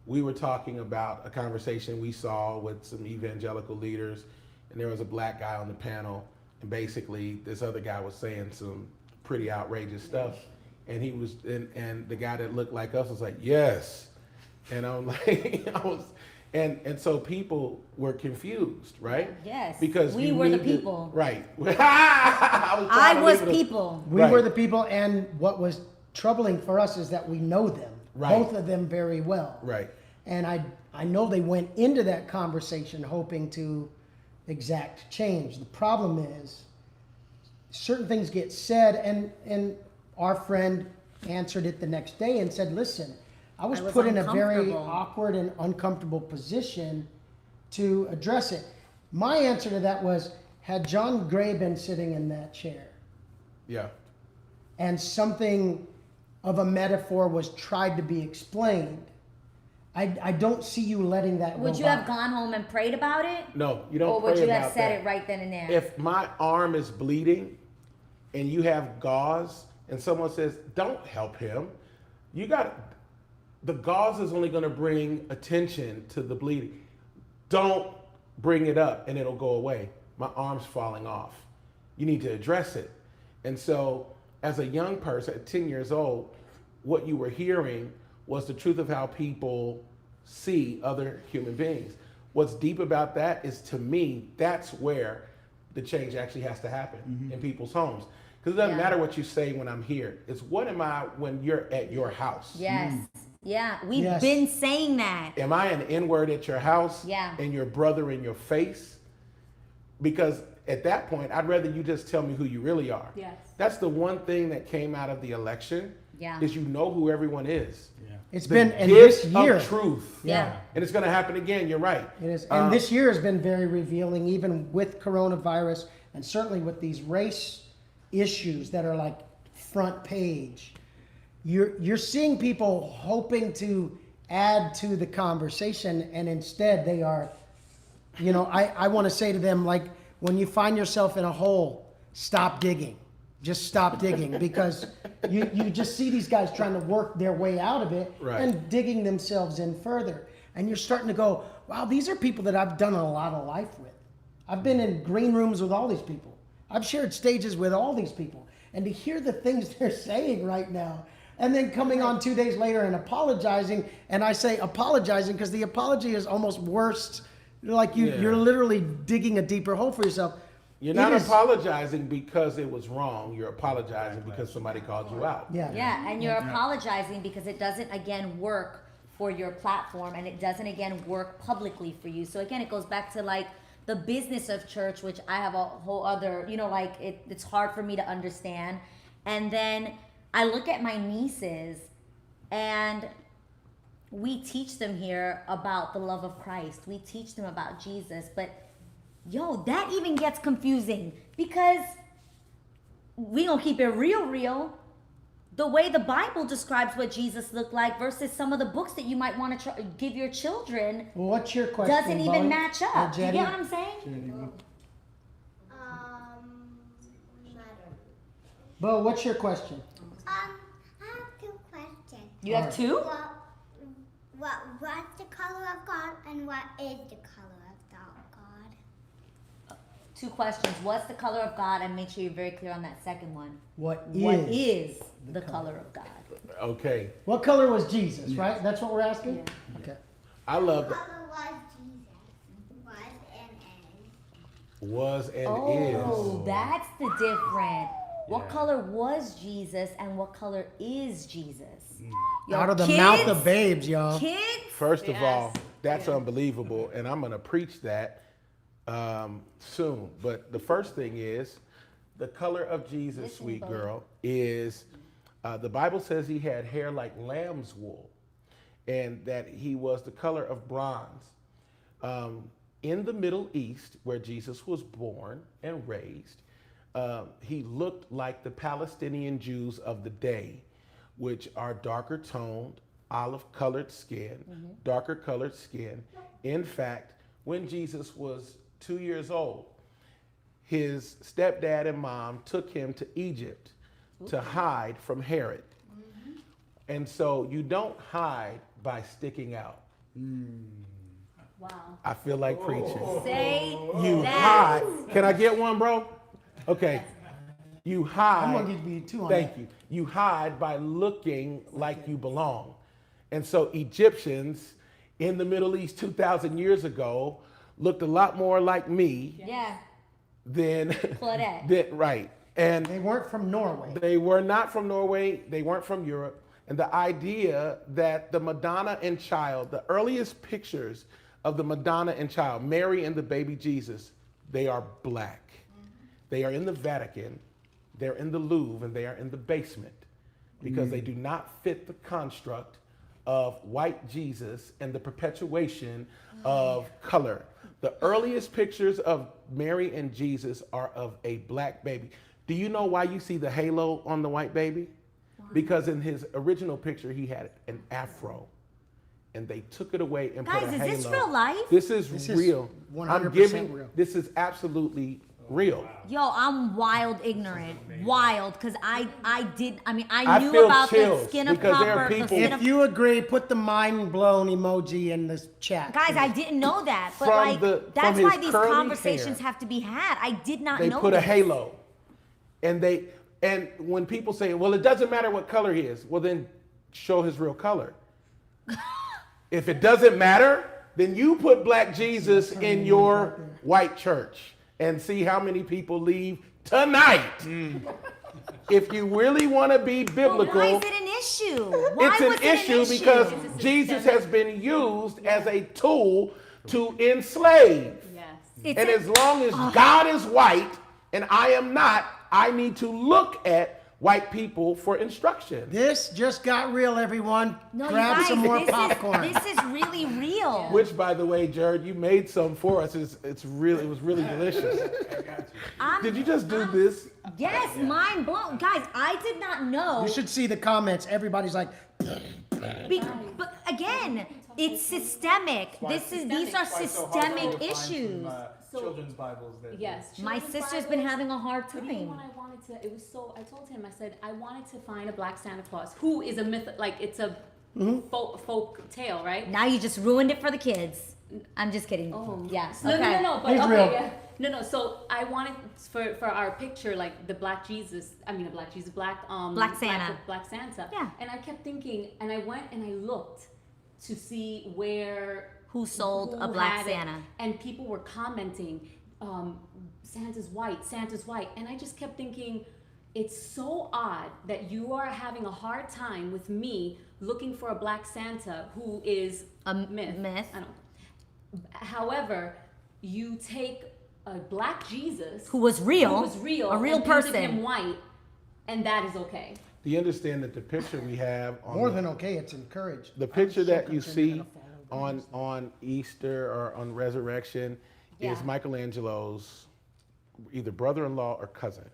We were talking about a conversation we saw with some evangelical leaders, and there was a black guy on the panel, and basically this other guy was saying some pretty outrageous stuff, and he was, and the guy that looked like us was like, yes, and I'm like, and so people were confused, right? Yes. Because we you were the need to- people. right? I was people. We Right. were the people, and what was troubling for us is that we know them, Right. both of them very well. Right. And I know they went into that conversation hoping to exact change. The problem is certain things get said, and our friend answered it the next day and said, listen, I was put in a very uncomfortable. awkward and uncomfortable position to address it. My answer to that was, had John Gray been sitting in that chair Yeah. and something of a metaphor was tried to be explained, I don't see you letting that Would go you by. have gone home and prayed about it? No, you don't Or pray would you about have said that. it right then and there? If my arm is bleeding and you have gauze and someone says, don't help him, the gauze is only going to bring attention to the bleeding. Don't bring it up and it'll go away. My arm's falling off. You need to address it. And so as a young person at 10 years old, what you were hearing was the truth of how people see other human beings. What's deep about that is, to me, that's where the change actually has to happen in people's homes. Because it doesn't Yeah. matter what you say when I'm here. It's what am I when you're at your house? Yes. Yeah. We've Yes. been saying that. Am I an N-word at your house? Yeah. And your brother in your face? Because at that point, I'd rather you just tell me who you really are. Yes. That's the one thing that came out of the election Yeah. is you know who everyone is. Yeah. It's The been, and gift this year, of truth. Yeah. And it's going to happen again. You're right. it is, and this year has been very revealing, even with coronavirus, and certainly with these race issues that are like front page. You're seeing people hoping to add to the conversation, and instead they are, you know, I want to say to them, like, when you find yourself in a hole, stop digging. Just stop digging, because you just see these guys trying to work their way out of it Right. and digging themselves in further. And you're starting to go, wow, these are people that I've done a lot of life with. I've been in green rooms with all these people. I've shared stages with all these people. And to hear the things they're saying right now, and then coming on 2 days later and apologizing, and I say apologizing because the apology is almost worse. Like you're literally digging a deeper hole for yourself. You're not It is- apologizing because it was wrong. You're apologizing because somebody called you out. Yeah. Yeah, and you're apologizing because it doesn't again work for your platform, and it doesn't again work publicly for you. So again, it goes back to like the business of church, which I have a whole other, you know, like it's hard for me to understand. And then I look at my nieces, and we teach them here about the love of Christ. We teach them about Jesus, but yo, that even gets confusing because we gonna keep it real. The way the Bible describes what Jesus looked like versus some of the books that you might want to give your children Well, what's your question? doesn't even Bowie? match Or up. You Jetty? get what I'm saying? Bo, what's your question? I have two questions. You have two? What's the color of God, and what is the color of God? Two questions. What's the color of God? And make sure you're very clear on that second one. What What is? is the color of God? Okay. What color was Jesus, right? That's what we're asking? Okay. I love What that. color was Jesus? Was and Oh, is. that's the difference. What color was Jesus and what color is Jesus? Yo, Out of the kids, mouth of babes, y'all. Kids? First of Yes. all, that's unbelievable, and I'm going to preach that soon. But the first thing is, the color of Jesus, Listen, sweet Bo. girl, is the Bible says he had hair like lamb's wool, and that he was the color of bronze. In the Middle East, where Jesus was born and raised, he looked like the Palestinian Jews of the day, which are darker toned, olive colored skin, darker colored skin. In fact, when Jesus was 2 years old, his stepdad and mom took him to Egypt to hide from Herod. And so you don't hide by sticking out. Wow. I feel like preaching. Say You that. hide. Can I get one, bro? Okay. You hide. I'm gonna give you two on Thank that. you. You hide by looking like you belong. And so Egyptians in the Middle East 2,000 years ago looked a lot more like me Yeah. than, Claudette. right. And They weren't from Norway. they were not from Norway. They weren't from Europe. And the idea that the Madonna and Child, the earliest pictures of the Madonna and Child, Mary and the baby Jesus, they are black. They are in the Vatican, they're in the Louvre, and they are in the basement because they do not fit the construct of white Jesus and the perpetuation of color. The earliest pictures of Mary and Jesus are of a black baby. Do you know why you see the halo on the white baby? Because in his original picture, he had an afro. And they took it away and put a Guys, halo. is this real life? This is This is real. 100% real. This is absolutely real. Yo, I'm wild ignorant. Wild, because I I knew feel about the chills skin of because there are copper, the people- skin If of... you agree, put the mind blown emoji in the chat. Guys, I didn't know that. But From like, the- that's from why his these curly conversations hair. have to be had. I did not They know put a this. halo. And when people say, well, it doesn't matter what color he is, well, then show his real color. If it doesn't matter, then you put black Jesus in your white church and see how many people leave tonight. If you really want to be But biblical, why is it an issue? Why it's was an it issue because Jesus has been used as a tool to enslave. Yes. It's And a- as long as God is white and I am not, I need to look at white people for instruction. This just got real, everyone. No, Grab you guys, some more this popcorn. Is, this is really real. Which, by the way, Jared, you made some for us. It was really delicious. Did you just do this? Yes, mind blown. Guys, I did not know. You should see the comments. Everybody's like, But again, it's systemic. These are systemic issues. Children's Bibles. Yes. My children's sister's been Bibles. having a hard But even time. when I wanted to, it was so. I told him, I said, I wanted to find a black Santa Claus who is a myth, like it's a folk tale, right? Now you just ruined it for the kids. I'm just kidding. Oh. Yes. No, okay. no, but He's okay, real. yeah. No. So I wanted for our picture, like the black Jesus. I mean, the black Jesus, black Santa. Black Santa. Yeah. And I kept thinking, and I went and I looked to see Who sold a who black had it, Santa? and people were commenting, Santa's white, and I just kept thinking, it's so odd that you are having a hard time with me looking for a black Santa who is A myth. myth. I don't. However, you take a black Jesus Who was real. A real and painted person. him white, and that is okay. Do you understand that the picture we have on more than okay, it's encouraged. the picture I'm so that you concerned you're see gonna follow on Easter or on Resurrection is Yeah. Michelangelo's either brother-in-law or cousin.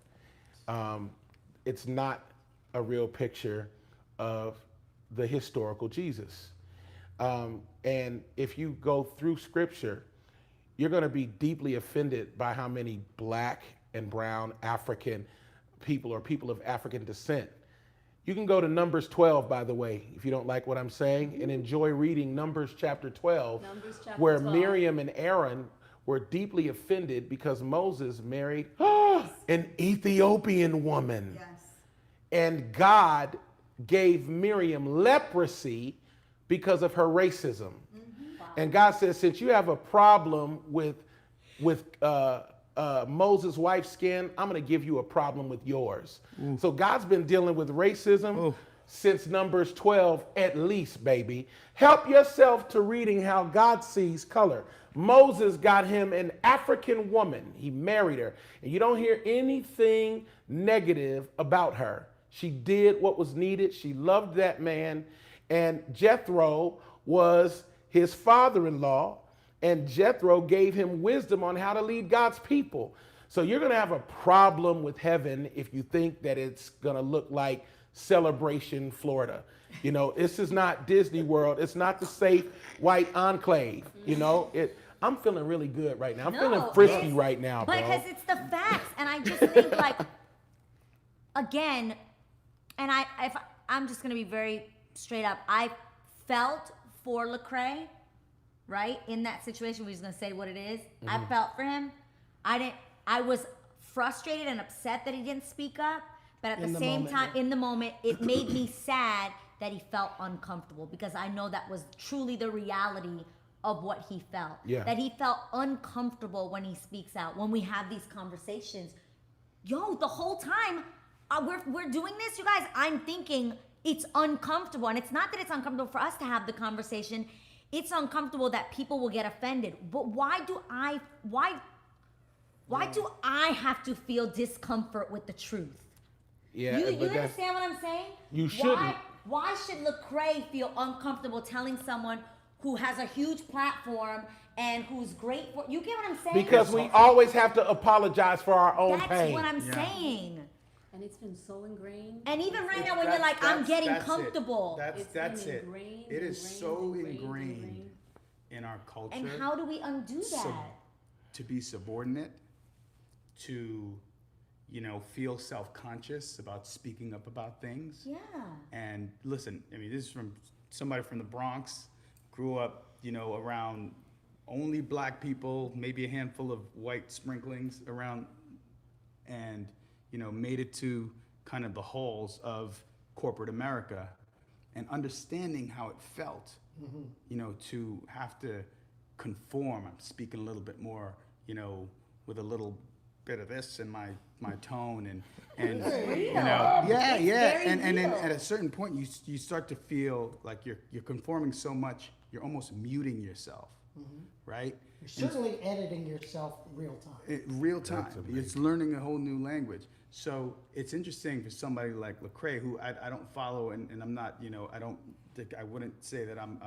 It's not a real picture of the historical Jesus. And if you go through Scripture, you're going to be deeply offended by how many black and brown African people or people of African descent. You can go to Numbers 12, by the way, if you don't like what I'm saying, and enjoy reading Numbers chapter 12, Numbers chapter where 12. Miriam and Aaron were deeply offended because Moses married an Ethiopian woman. And God gave Miriam leprosy because of her racism. And God says, since you have a problem with Moses' wife's skin, I'm going to give you a problem with yours. So God's been dealing with racism since Numbers 12 at least, baby. Help yourself to reading how God sees color. Moses got him an African woman. He married her. And you don't hear anything negative about her. She did what was needed. She loved that man. And Jethro was his father-in-law. And Jethro gave him wisdom on how to lead God's people. So you're going to have a problem with heaven if you think that it's going to look like Celebration, Florida. You know, this is not Disney World. It's not the safe white enclave. You know, I'm feeling really good right now. I'm feeling frisky right now, bro. Because it's the facts, and I just think like, again, and I'm just gonna be very straight up. I felt for Lecrae, right, in that situation. We're just gonna say what it is. I felt for him. I was frustrated and upset that he didn't speak up, but at the same time, in the moment, it made me sad that he felt uncomfortable, because I know that was truly the reality of what he felt. Yeah. That he felt uncomfortable when he speaks out, when we have these conversations. Yo, the whole time we're doing this, you guys, I'm thinking it's uncomfortable. And it's not that it's uncomfortable for us to have the conversation. It's uncomfortable that people will get offended. But why do I have to feel discomfort with the truth? Yeah, You but that's- understand what I'm saying? You shouldn't. Why should Lecrae feel uncomfortable telling someone who has a huge platform and who's great for, you get what I'm saying? Because we always have to apologize for our own That's pain. what I'm saying. And it's been so ingrained. And even right now when you're like, I'm getting That's it. comfortable. That's been it. ingrained, It is so ingrained. ingrained in our culture. And how do we undo that? To be subordinate, to, feel self-conscious about speaking up about things. Yeah. And listen, I mean, this is from somebody from the Bronx, grew up, around only black people, maybe a handful of white sprinklings around, and, made it to kind of the halls of corporate America, and understanding how it felt, to have to conform. I'm speaking a little bit more, with a little bit of this in my tone, and and then at a certain point you start to feel like you're conforming so much you're almost muting yourself. right? You're certainly editing yourself real time. Real time. That's amazing. It's learning a whole new language. So it's interesting for somebody like Lecrae, who I don't follow, and I'm not, I wouldn't say that I'm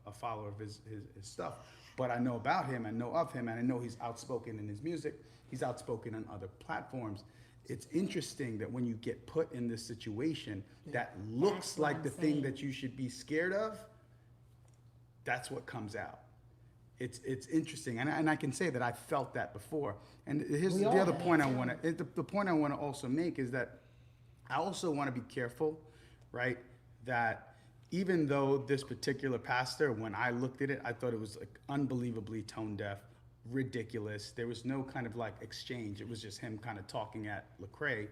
a follower of his stuff, but I know about him, I know of him, and I know he's outspoken in his music. He's outspoken on other platforms. It's interesting that when you get put in this situation that looks That's what like I'm the thing saying. that you should be scared of, that's what comes out. It's interesting, and I can say that I felt that before. And here's We the all other have. point I want to. The point I want to also make is that I also want to be careful, right? That even though this particular pastor, when I looked at it, I thought it was like unbelievably tone deaf, ridiculous. There was no kind of like exchange. It was just him kind of talking at Lecrae,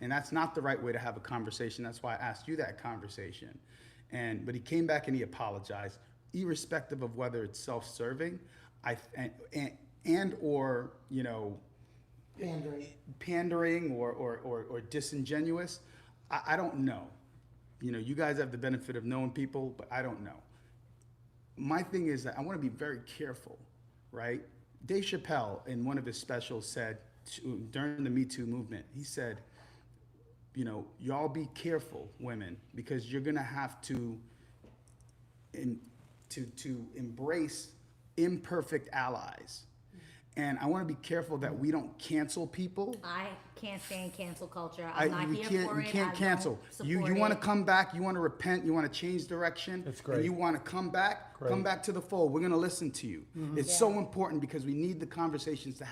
and that's not the right way to have a conversation. That's why I asked you that conversation. But he came back and he apologized, irrespective of whether it's self-serving, or pandering or disingenuous. I don't know. You guys have the benefit of knowing people, but I don't know. My thing is that I want to be very careful, right? Dave Chappelle, in one of his specials, said during the Me Too movement, he said, y'all be careful, women, because you're gonna have to embrace imperfect allies. And I want to be careful that we don't cancel people. I can't stand cancel culture. I'm not You here can't, for you it. can't I cancel. don't You support want to it. come back. You want to repent. You want to change direction. That's great. And you want to come back. Great. Come back to the fold. We're going to listen to you. It's so important because we need the conversations to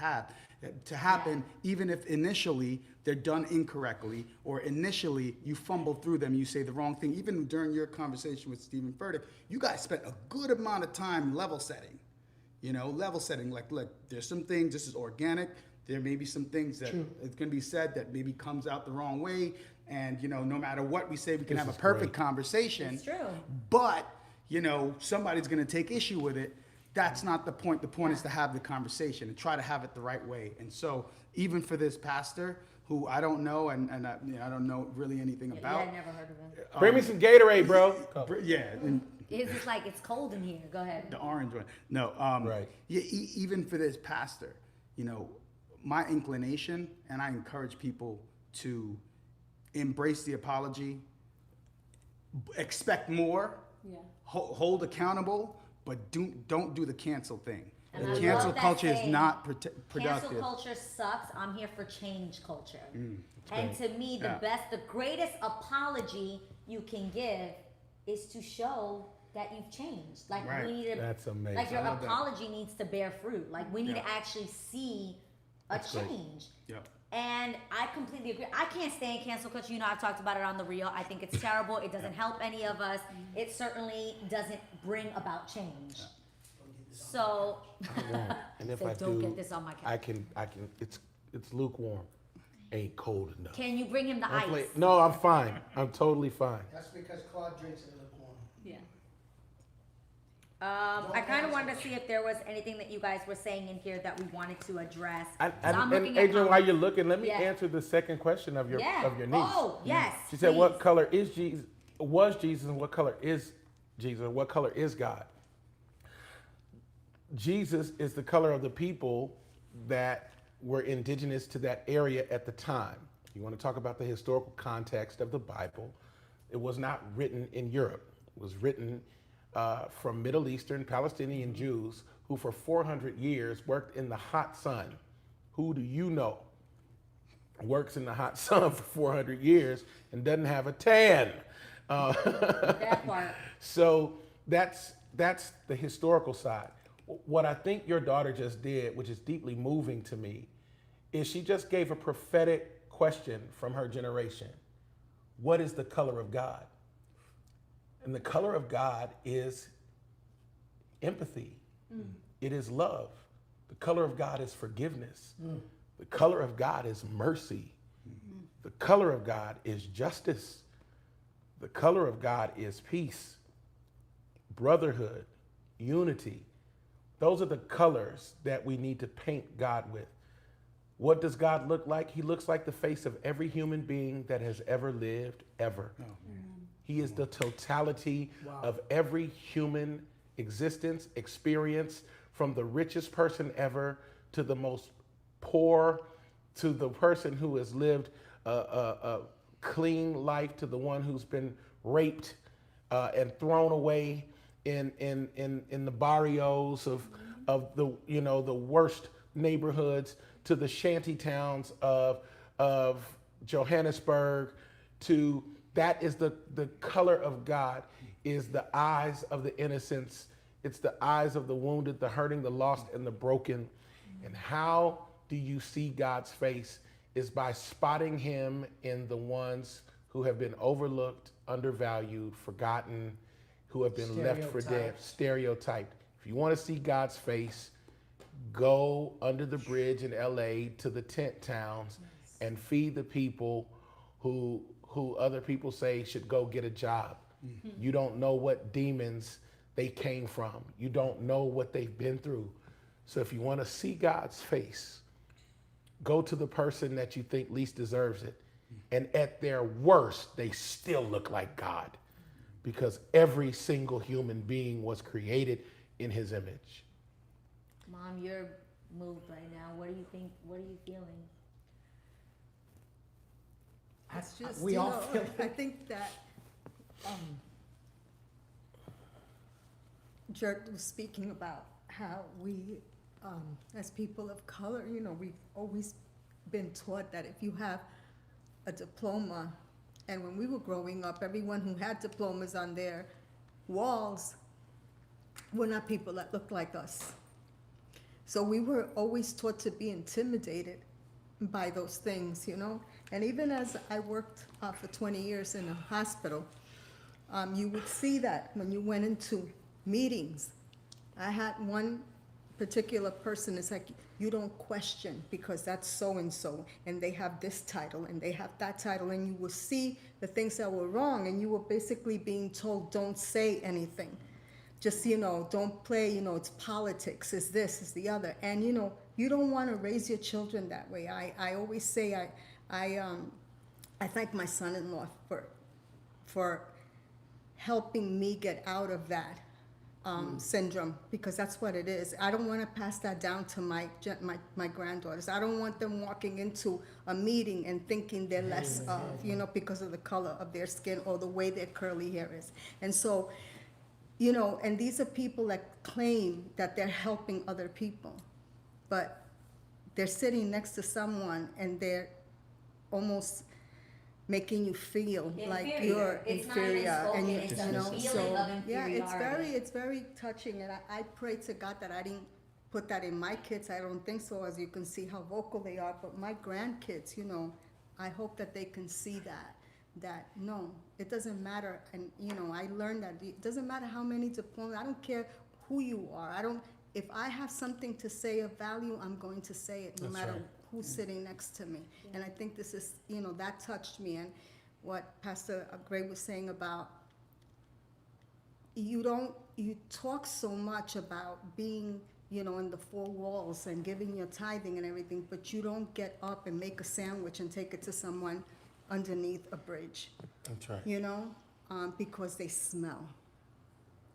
happen, even if initially they're done incorrectly, or initially you fumble through them, you say the wrong thing. Even during your conversation with Stephen Furtick, you guys spent a good amount of time level setting. Like, look, there's some things, this is organic. There may be some things that it's going to be said that maybe comes out the wrong way. And, no matter what we say, we can This have a is perfect great. conversation. It's true. But, somebody's going to take issue with it. That's not the point. The point is to have the conversation and try to have it the right way. And so even for this pastor, who I don't know, and I don't know really anything Yeah, about. I never heard of him. Bring me some Gatorade, bro. Yeah. And, It's just like it's cold in here. Go ahead. the orange one. No. Right. Yeah, even for this pastor, my inclination, and I encourage people to embrace the apology, expect more, Yeah. hold accountable, but don't do the cancel thing. And The I cancel love that culture is saying. not Cancel productive. culture sucks. I'm here for change culture. And great. to me, Yeah. the greatest apology you can give is to show that you've changed. Like Right. we need to, That's amazing. like your I love that. apology needs to bear fruit. Like we need Yeah. to actually see a That's great. change. Yep. And I completely agree. I can't stand cancel culture. I've talked about it on the Real. I think it's terrible. It doesn't help any of us. It certainly doesn't bring about change. So, And if so I don't do, get this on my couch. I can. It's lukewarm. Ain't cold enough. Can you bring him the Don't play- ice? No, I'm fine. I'm totally fine. That's because Claude drinks it lukewarm. Yeah. I kind of wanted to see if there was anything that you guys were saying in here that we wanted to address. And, So I'm looking at Adrienne, while you're looking, let me Yeah. answer the second question of your Yeah. of your niece. Oh, yes. She said, please. "What color is Jesus? Was Jesus, and what color is Jesus? What color is God?" Jesus is the color of the people that were indigenous to that area at the time. You want to talk about the historical context of the Bible? It was not written in Europe. It was written from Middle Eastern Palestinian Jews who for 400 years worked in the hot sun. Who do you know works in the hot sun for 400 years and doesn't have a tan? That part. So that's the historical side. What I think your daughter just did, which is deeply moving to me, is she just gave a prophetic question from her generation. What is the color of God? And the color of God is empathy. It is love. The color of God is forgiveness. The color of God is mercy. The color of God is justice. The color of God is peace, brotherhood, unity. Those are the colors that we need to paint God with. What does God look like? He looks like the face of every human being that has ever lived, ever. He is the totality of every human existence, experience, from the richest person ever to the most poor, to the person who has lived a clean life, to the one who's been raped and thrown away in the barrios of the, you know, the worst neighborhoods, to the shanty towns of Johannesburg, to that is the color of God, is the eyes of the innocents. It's the eyes of the wounded, the hurting, the lost, and the broken. And how do you see God's face is by spotting him in the ones who have been overlooked, undervalued, forgotten, who have been left for dead, stereotyped. If you want to see God's face, go under the bridge in LA to the tent towns and feed the people who other people say should go get a job. You don't know what demons they came from. You don't know what they've been through. So if you want to see God's face, go to the person that you think least deserves it. And at their worst, they still look like God, because every single human being was created in his image. Mom, you're moved right now. What do you think? What are you feeling? It's just, we you all know, feel I think that Jert was speaking about how we, as people of color, you know, we've always been taught that if you have a diploma, and when we were growing up, everyone who had diplomas on their walls were not people that looked like us. So we were always taught to be intimidated by those things, you know? And even as I worked for 20 years in a hospital, you would see that when you went into meetings. I had one particular person, it's like, you don't question because that's so-and-so, and they have this title, and they have that title, and you will see the things that were wrong, and you were basically being told, don't say anything. Just, you know, don't play, you know, it's politics, it's this, it's the other. And, you know, you don't want to raise your children that way. I always say, I thank my son-in-law for helping me get out of that syndrome, because that's what it is. I don't want to pass that down to my granddaughters. I don't want them walking into a meeting and thinking they're less of, you know, because of the color of their skin or the way their curly hair is. And so, you know, and these are people that claim that they're helping other people, but they're sitting next to someone and they're almost making you feel like you're It's not inferior, even spoken, and you, it's you a know, feeling so of yeah, inferiority. it's very touching, and I pray to God that I didn't put that in my kids. I don't think so, as you can see how vocal they are. But my grandkids, you know, I hope that they can see that no, it doesn't matter. And you know, I learned that it doesn't matter how many diplomas. I don't care who you are. If I have something to say of value, I'm going to say it, no That's matter right. who's sitting next to me. And I think this is, you know, that touched me. And what Pastor Gray was saying about, you talk so much about being, you know, in the four walls and giving your tithing and everything, but you don't get up and make a sandwich and take it to someone underneath a bridge. That's right. You know, because they smell.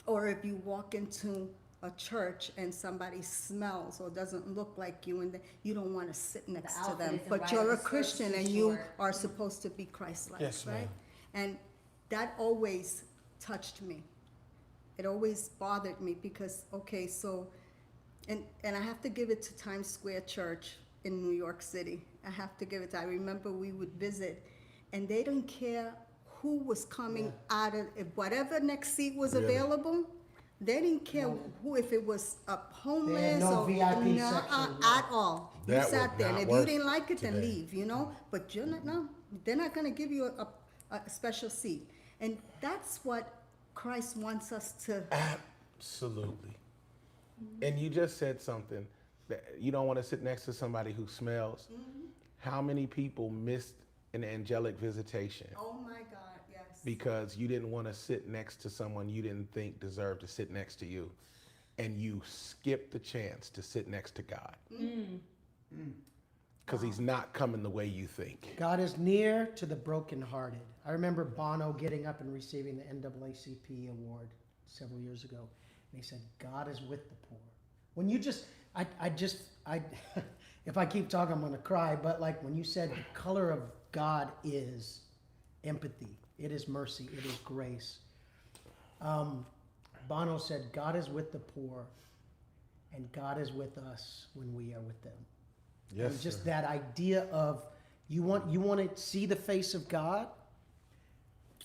Or if you walk into a church and somebody smells or doesn't look like you, and you don't want to sit next to outfit them, isn't but right, you're a the skirt's Christian too and you short. are supposed to be Christ-like, Yes, right? ma'am. And that always touched me. It always bothered me because, okay, so, and I have to give it to Times Square Church in New York City. I have to give it to, I remember we would visit, and they didn't care who was coming out of, if whatever next seat was Really? available, they didn't care who, if it was a homeless no or VIP section, at all. You That sat would there, and not if you work didn't like it, then today. leave, you know? But you're not, no, they're not gonna give you a special seat. And that's what Christ wants us to. Absolutely. And you just said something that you don't want to sit next to somebody who smells. How many people missed an angelic visitation Oh my God, yes. because you didn't want to sit next to someone you didn't think deserved to sit next to you, and you skipped the chance to sit next to God because he's not coming the way you think. God is near to the brokenhearted. I remember Bono getting up and receiving the NAACP award several years ago. And he said, God is with the poor. When you just, I, if I keep talking, I'm gonna cry, but like when you said the color of God is empathy, it is mercy, it is grace. Bono said, God is with the poor, and God is with us when we are with them. Yes, And just sir. that idea of you want to see the face of God.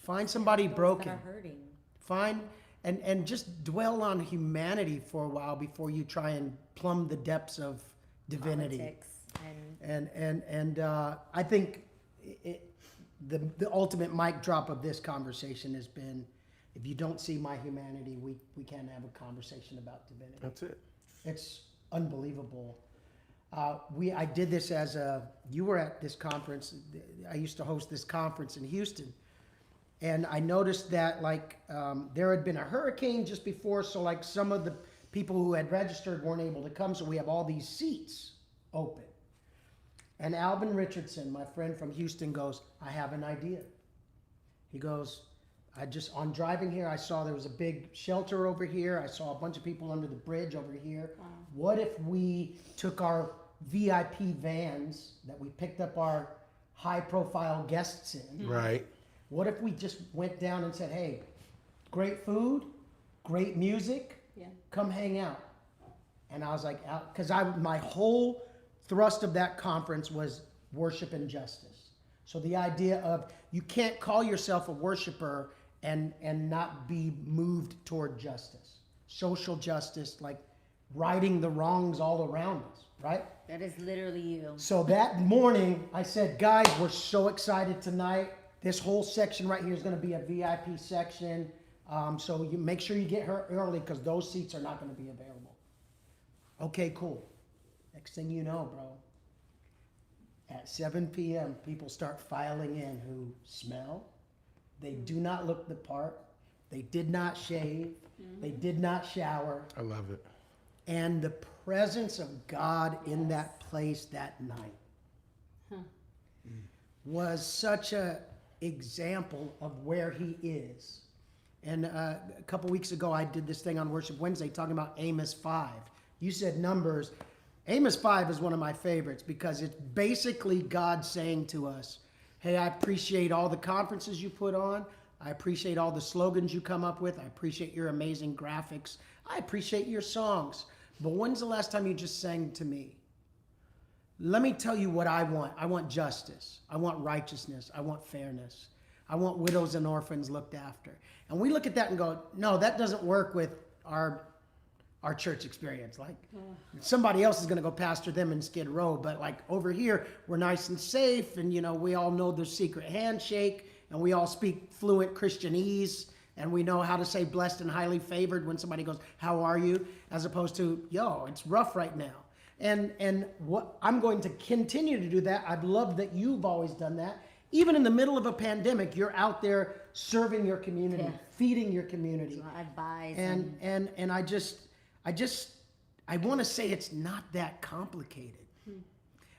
Find somebody Those broken. that are hurting. Find and just dwell on humanity for a while before you try and plumb the depths of divinity. Politics and And I think the ultimate mic drop of this conversation has been, if you don't see my humanity, we can't have a conversation about divinity. That's it. It's unbelievable. I did this you were at this conference. I used to host this conference in Houston. And I noticed that there had been a hurricane just before, so like some of the people who had registered weren't able to come, so we have all these seats open. And Alvin Richardson, my friend from Houston, goes, I have an idea. He goes, on driving here, I saw there was a big shelter over here. I saw a bunch of people under the bridge over here. Wow. What if we took our VIP vans that we picked up our high profile guests in? Right. What if we just went down and said, hey, great food, great music, come hang out. And I was like, because my whole thrust of that conference was worship and justice. So the idea of you can't call yourself a worshiper and not be moved toward justice, social justice, like righting the wrongs all around us, right? that is literally you. So that morning, I said, guys, we're so excited tonight. This whole section right here is going to be a VIP section. So you make sure you get here early because those seats are not going to be available. Okay, cool. Next thing you know, bro, at 7 p.m., people start filing in who smell. They do not look the part. They did not shave. They did not shower. I love it. And the presence of God in that place that night was such a example of where he is. And a couple weeks ago, I did this thing on Worship Wednesday talking about Amos 5. You said Numbers. Amos 5 is one of my favorites because it's basically God saying to us, hey, I appreciate all the conferences you put on. I appreciate all the slogans you come up with. I appreciate your amazing graphics. I appreciate your songs. But when's the last time you just sang to me? Let me tell you what I want. I want justice. I want righteousness. I want fairness. I want widows and orphans looked after. And we look at that and go, no, that doesn't work with our church experience. Like somebody else is going to go pastor them in Skid Row. But like over here, we're nice and safe. And, you know, we all know the secret handshake. And we all speak fluent Christianese. And we know how to say blessed and highly favored when somebody goes, how are you? As opposed to, yo, it's rough right now. And what I'm going to continue to do that. I've loved that you've always done that. Even in the middle of a pandemic, you're out there serving your community, feeding your community. Advise And I want to say it's not that complicated.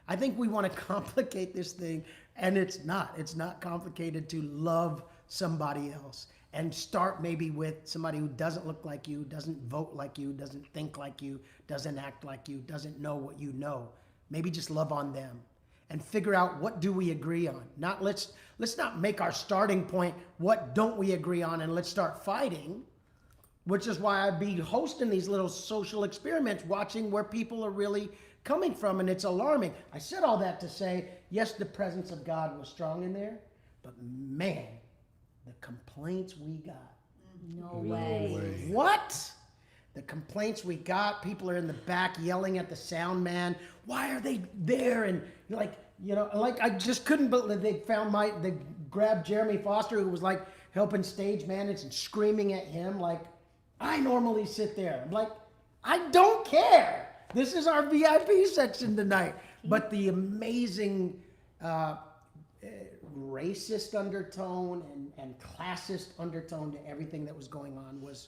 I think we want to complicate this thing, and it's not. It's not complicated to love somebody else and start maybe with somebody who doesn't look like you, doesn't vote like you, doesn't think like you, doesn't act like you, doesn't know what you know. Maybe just love on them and figure out what do we agree on. Not let's not make our starting point what don't we agree on and let's start fighting. Which is why I'd be hosting these little social experiments, watching where people are really coming from, and it's alarming. I said all that to say, yes, the presence of God was strong in there, but man, the complaints we got. No way. What? The complaints we got, people are in the back yelling at the sound man. Why are they there? And I just couldn't believe they grabbed Jeremy Foster, who was like helping stage manage and screaming at him like, I normally sit there. I'm like, I don't care. This is our VIP section tonight. But the amazing racist undertone and classist undertone to everything that was going on was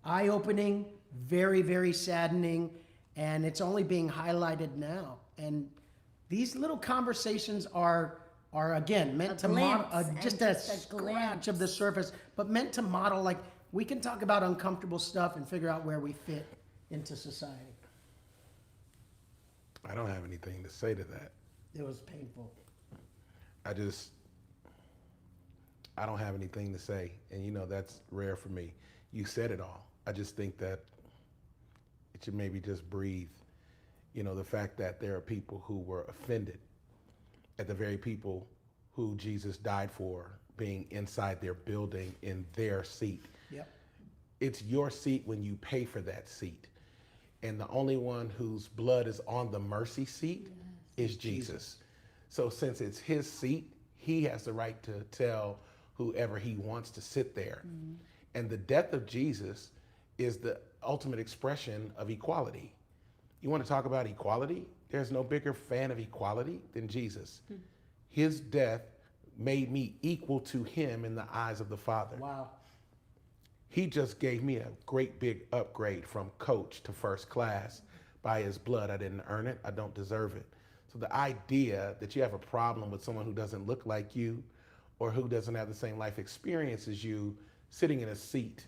eye-opening, very, very saddening, and it's only being highlighted now. And these little conversations are again meant to model just a scratch of the surface, but meant to model like we can talk about uncomfortable stuff and figure out where we fit into society. I don't have anything to say to that. It was painful. I don't have anything to say. And, you know, that's rare for me. You said it all. I just think that it should maybe just breathe. You know, the fact that there are people who were offended at the very people who Jesus died for being inside their building in their seat. Yep. It's your seat when you pay for that seat. And the only one whose blood is on the mercy seat is Jesus. So since it's his seat, he has the right to tell whoever he wants to sit there. And the death of Jesus is the ultimate expression of equality. You want to talk about equality? There's no bigger fan of equality than Jesus. His death made me equal to him in the eyes of the Father. Wow. He just gave me a great big upgrade from coach to first class by his blood. I didn't earn it. I don't deserve it. So the idea that you have a problem with someone who doesn't look like you or who doesn't have the same life experience as you sitting in a seat,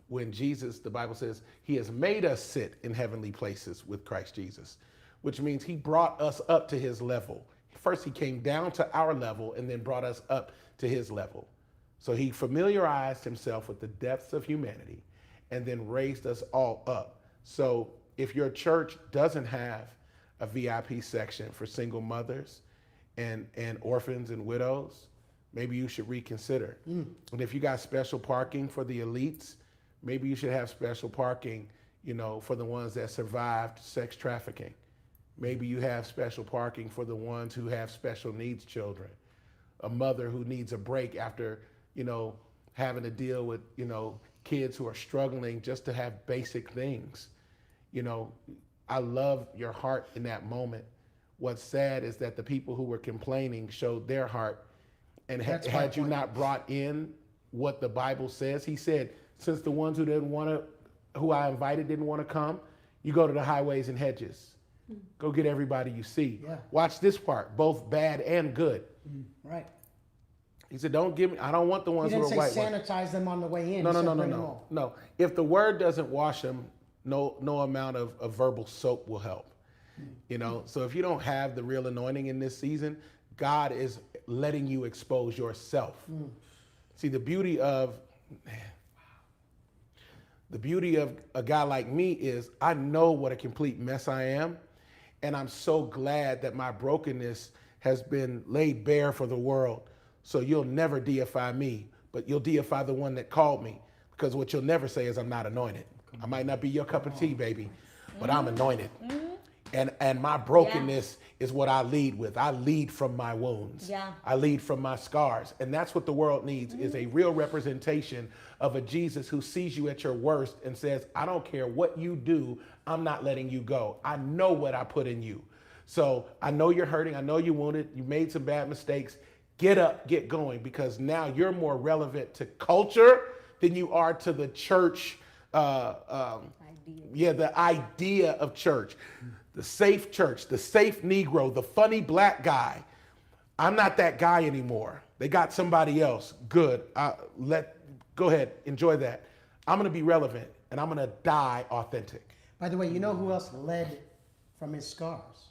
when Jesus, the Bible says, he has made us sit in heavenly places with Christ Jesus, which means he brought us up to his level. First, he came down to our level and then brought us up to his level. So he familiarized himself with the depths of humanity and then raised us all up. So if your church doesn't have a VIP section for single mothers and orphans and widows, maybe you should reconsider. And if you got special parking for the elites, maybe you should have special parking, you know, for the ones that survived sex trafficking. Maybe you have special parking for the ones who have special needs children. A mother who needs a break after, you know, having to deal with, you know, kids who are struggling just to have basic things. You know, I love your heart in that moment. What's sad is that the people who were complaining showed their heart. And had you not brought in what the Bible says, he said, since the ones who I invited didn't want to come, you go to the highways and hedges. Go get everybody you see. Yeah. Watch this part, both bad and good. Right. He said, I don't want the ones He who didn't are say white. sanitize them on the way in. No, He no, said no, no, bring them no, all. no. If the word doesn't wash them, no amount of verbal soap will help. You know, so if you don't have the real anointing in this season, God is letting you expose yourself. See, the beauty of a guy like me is I know what a complete mess I am. And I'm so glad that my brokenness has been laid bare for the world. So you'll never deify me, but you'll deify the one that called me. Because what you'll never say is I'm not anointed. I might not be your cup of tea, baby, but I'm anointed. And my brokenness is what I lead with. I lead from my wounds. Yeah. I lead from my scars. And that's what the world needs is a real representation of a Jesus who sees you at your worst and says, I don't care what you do, I'm not letting you go. I know what I put in you. So I know you're hurting. I know you're wounded. You made some bad mistakes. Get up, get going, because now you're more relevant to culture than you are to the church. The idea of church. The safe church, the safe Negro, the funny black guy. I'm not that guy anymore. They got somebody else. Good. Go ahead, enjoy that. I'm gonna be relevant and I'm gonna die authentic. By the way, you know who else led from his scars?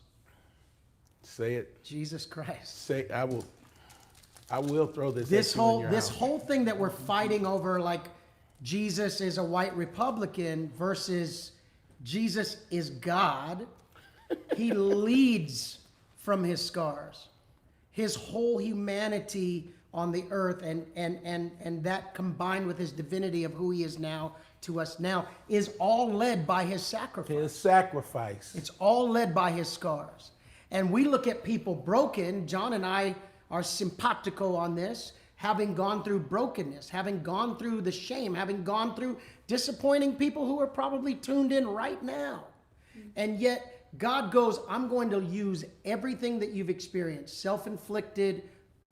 Say it. Jesus Christ. Say I will throw this. This at you in your house. whole thing that we're fighting over, like Jesus is a white Republican versus Jesus is God. He leads from his scars. His whole humanity on the earth and that combined with his divinity of who he is now to us now is all led by his sacrifice. His sacrifice. It's all led by his scars. And we look at people broken. John and I are simpatico on this, having gone through brokenness, having gone through the shame, having gone through disappointing people who are probably tuned in right now. And yet God goes, I'm going to use everything that you've experienced, self-inflicted,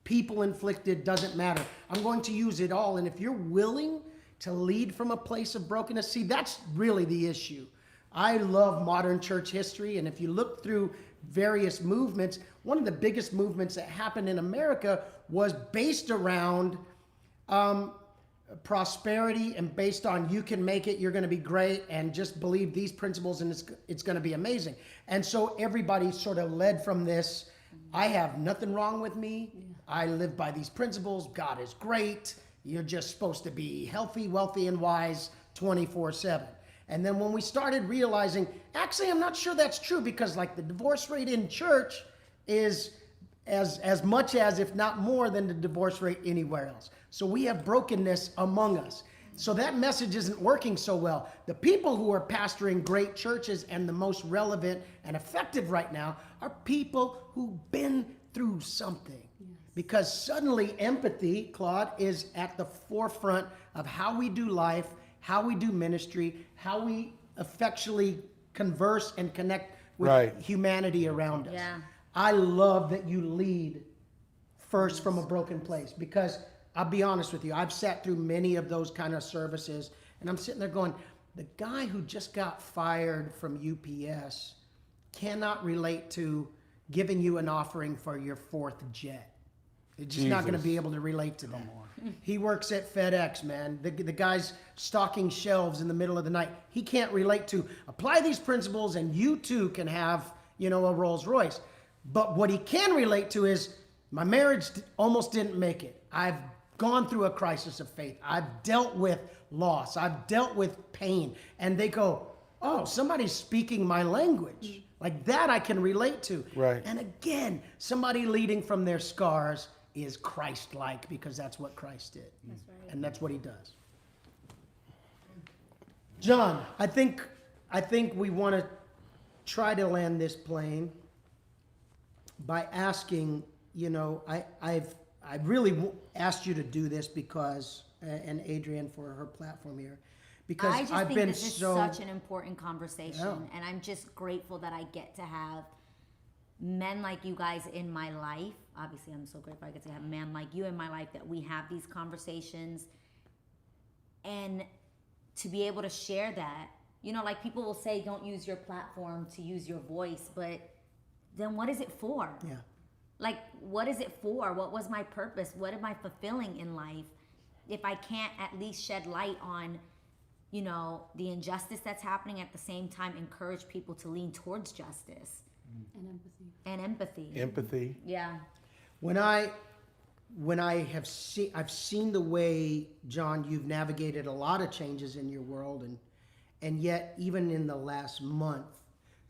people-inflicted, doesn't matter. I'm going to use it all. And if you're willing to lead from a place of brokenness, see, that's really the issue. I love modern church history. And if you look through various movements, one of the biggest movements that happened in America was based around prosperity and based on you can make it, you're going to be great, and just believe these principles and it's going to be amazing. And so everybody sort of led from this, I have nothing wrong with me. I live by these principles. God is great. You're just supposed to be healthy, wealthy, and wise 24/7. And then when we started realizing, actually, I'm not sure that's true, because like the divorce rate in church is as much as, if not more than, the divorce rate anywhere else. So we have brokenness among us. So that message isn't working so well. The people who are pastoring great churches and the most relevant and effective right now are people who've been through something. Because suddenly empathy, Claude, is at the forefront of how we do life, how we do ministry, how we effectually converse and connect with Right. humanity around us. Yeah. I love that you lead first from a broken place, because I'll be honest with you, I've sat through many of those kind of services, and I'm sitting there going, the guy who just got fired from UPS cannot relate to giving you an offering for your 4th jet. It's just not going to Jesus. be able to relate to that. He works at FedEx, man. The guy's stocking shelves in the middle of the night. He can't relate to apply these principles and you too can have, a Rolls Royce. But what he can relate to is my marriage almost didn't make it. I've gone through a crisis of faith. I've dealt with loss. I've dealt with pain. And they go, oh, somebody's speaking my language. Like that I can relate to. Right. And again, somebody leading from their scars is Christ-like, because that's what Christ did. That's right. And that's what he does. John, I think we want to try to land this plane by asking, I really asked you to do this because, and Adrienne for her platform here, because I just I've think been this is so such an important conversation, Yeah. and I'm just grateful that I get to have men like you guys in my life. Obviously, I'm so grateful I get to have men like you in my life, that we have these conversations, and to be able to share that. Like people will say, don't use your platform to use your voice, but then what is it for? Yeah. Like, what is it for? What was my purpose? What am I fulfilling in life if I can't at least shed light on, the injustice that's happening, at the same time encourage people to lean towards justice And empathy. and empathy. Empathy. Yeah. When I've seen the way, John, you've navigated a lot of changes in your world, and yet even in the last month,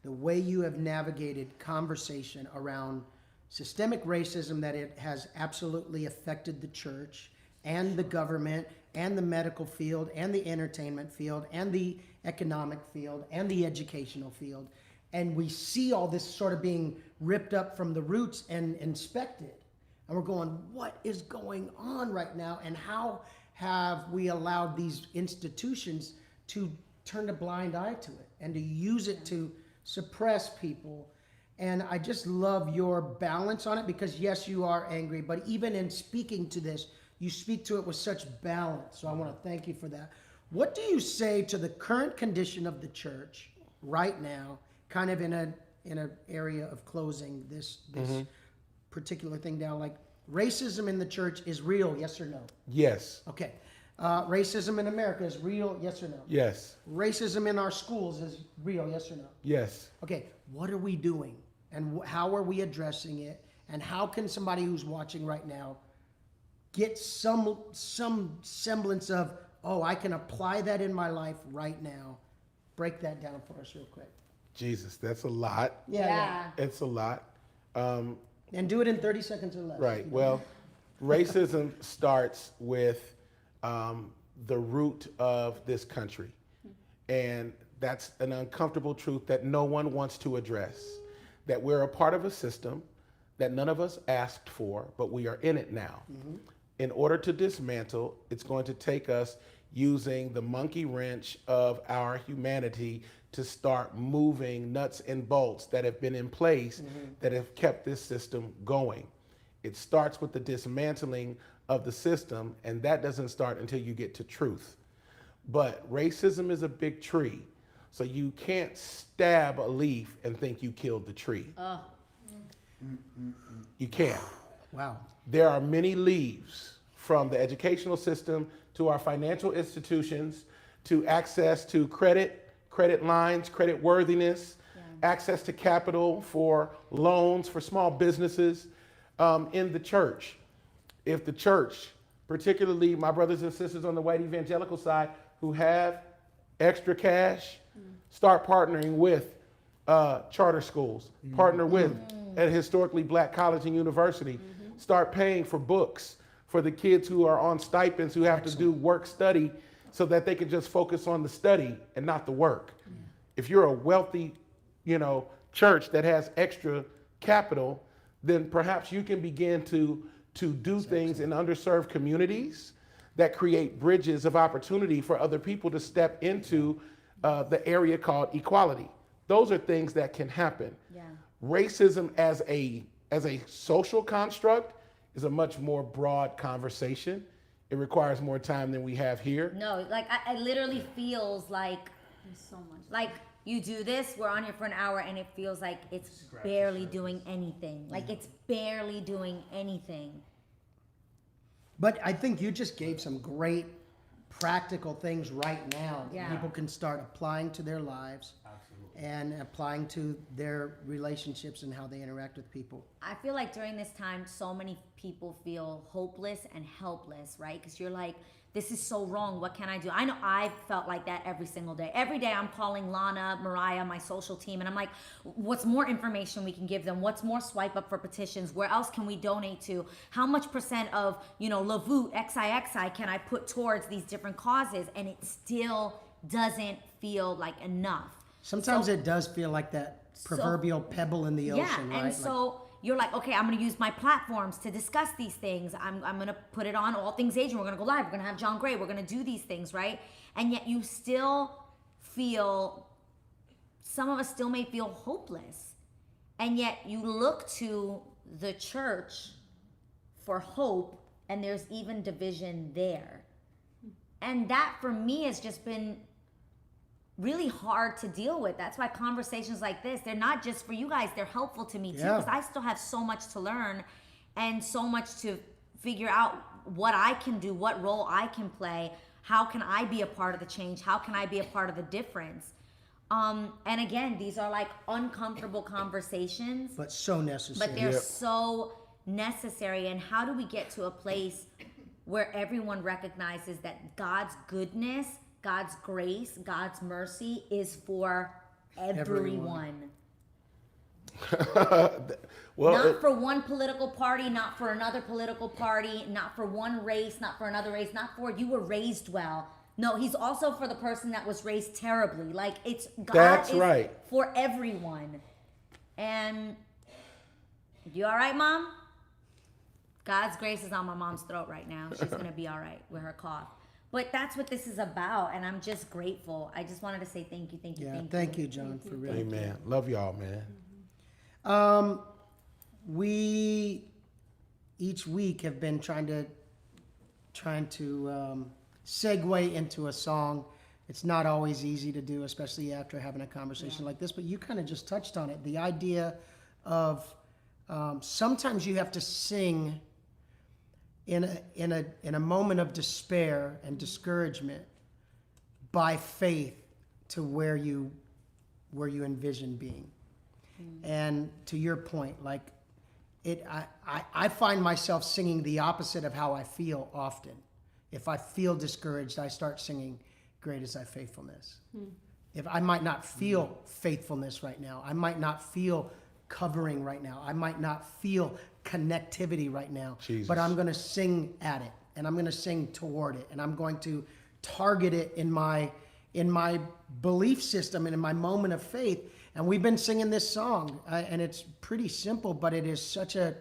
the way you have navigated conversation around systemic racism, that it has absolutely affected the church and the government and the medical field and the entertainment field and the economic field and the educational field. And we see all this sort of being ripped up from the roots and inspected. And we're going, what is going on right now? And how have we allowed these institutions to turn a blind eye to it and to use it to suppress people? And I just love your balance on it, because yes, you are angry, but even in speaking to this, you speak to it with such balance. So I want to thank you for that. What do you say to the current condition of the church right now, kind of in an area of closing this particular thing down? Like, racism in the church is real, yes or no? Yes. Okay. Racism in America is real, yes or no? Yes. Racism in our schools is real, yes or no? Yes. Okay, what are we doing? And how are we addressing it? And how can somebody who's watching right now get some semblance of, oh, I can apply that in my life right now? Break that down for us real quick. Jesus, that's a lot. Yeah. It's a lot. And do it in 30 seconds or less. Right. Well, racism starts with the root of this country. And that's an uncomfortable truth that no one wants to address. That we're a part of a system that none of us asked for, but we are in it now. In order to dismantle, it's going to take us using the monkey wrench of our humanity to start moving nuts and bolts that have been in place that have kept this system going. It starts with the dismantling of the system, and that doesn't start until you get to truth. But racism is a big tree, so you can't stab a leaf and think you killed the tree. You can't. Wow. There are many leaves from the educational system to our financial institutions to access to credit lines, credit worthiness, access to capital for loans for small businesses in the church. If the church, particularly my brothers and sisters on the white evangelical side who have extra cash, start partnering with charter schools, partner with a historically black college and university, start paying for books for the kids who are on stipends who have to do work study so that they can just focus on the study and not the work. If you're a wealthy, church that has extra capital, then perhaps you can begin to do things in underserved communities that create bridges of opportunity for other people to step into the area called equality. Those are things that can happen. Yeah. Racism as a social construct is a much more broad conversation. It requires more time than we have here. No, like I literally feels like There's so much. like you do this, we're on here for an hour, and it feels like it's barely doing anything. Like it's barely doing anything. But I think you just gave some great practical things right now that Yeah. people can start applying to their lives. And applying to their relationships and how they interact with people. I feel like during this time, so many people feel hopeless and helpless, right? Because you're like, this is so wrong. What can I do? I know I've felt like that every single day. Every day I'm calling Lana, Mariah, my social team, and I'm like, what's more information we can give them? What's more swipe up for petitions? Where else can we donate to? How much percent of, Lavoot, XIXI can I put towards these different causes? And it still doesn't feel like enough. Sometimes it does feel like that proverbial pebble in the ocean, yeah, right? and so you're like, okay, I'm going to use my platforms to discuss these things. I'm going to put it on All Things Asian. We're going to go live. We're going to have John Gray. We're going to do these things, right? And yet you still feel, some of us still may feel hopeless. And yet you look to the church for hope, and there's even division there. And that for me has just been really hard to deal with. That's why conversations like this, they're not just for you guys, they're helpful to me too, because I still have so much to learn and so much to figure out what I can do, what role I can play, how can I be a part of the change, how can I be a part of the difference. And again, these are like uncomfortable conversations, but so necessary. but they're so necessary. And how do we get to a place where everyone recognizes that God's goodness, God's grace, God's mercy is for everyone. Not for one political party, not for another political party, not for one race, not for another race, not for you were raised well. No, he's also for the person that was raised terribly. Like it's God That's is right. for everyone. And you all right, Mom? God's grace is on my mom's throat right now. She's gonna be all right with her cough. But that's what this is about, and I'm just grateful. I just wanted to say thank you, thank you, Thank you, John, for really. Amen. Love y'all, man. We each week have been trying to segue into a song. It's not always easy to do, especially after having a conversation like this. But you kind of just touched on it. The idea of sometimes you have to sing in a moment of despair and discouragement by faith to where you envision being. And to your point, like I find myself singing the opposite of how I feel often. If I feel discouraged, I start singing "Great is Thy Faithfulness." If I might not feel faithfulness right now, I might not feel covering right now, I might not feel connectivity right now, Jesus. but I'm going to sing at it, and I'm going to sing toward it, and I'm going to target it in my belief system and in my moment of faith. And we've been singing this song, and it's pretty simple, but it is such a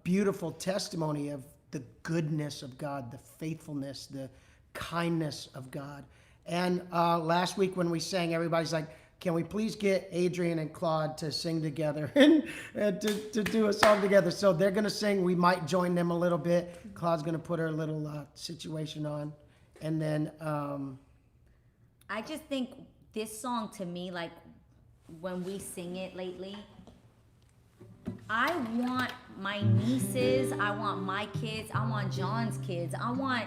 beautiful testimony of the goodness of God, the faithfulness, the kindness of God. And last week when we sang, everybody's like, can we please get Adrienne and Claude to sing together and to do a song together? So they're going to sing. We might join them a little bit. Claude's going to put her little situation on. And then... I just think this song to me, like when we sing it lately, I want my nieces, I want my kids, I want John's kids, I want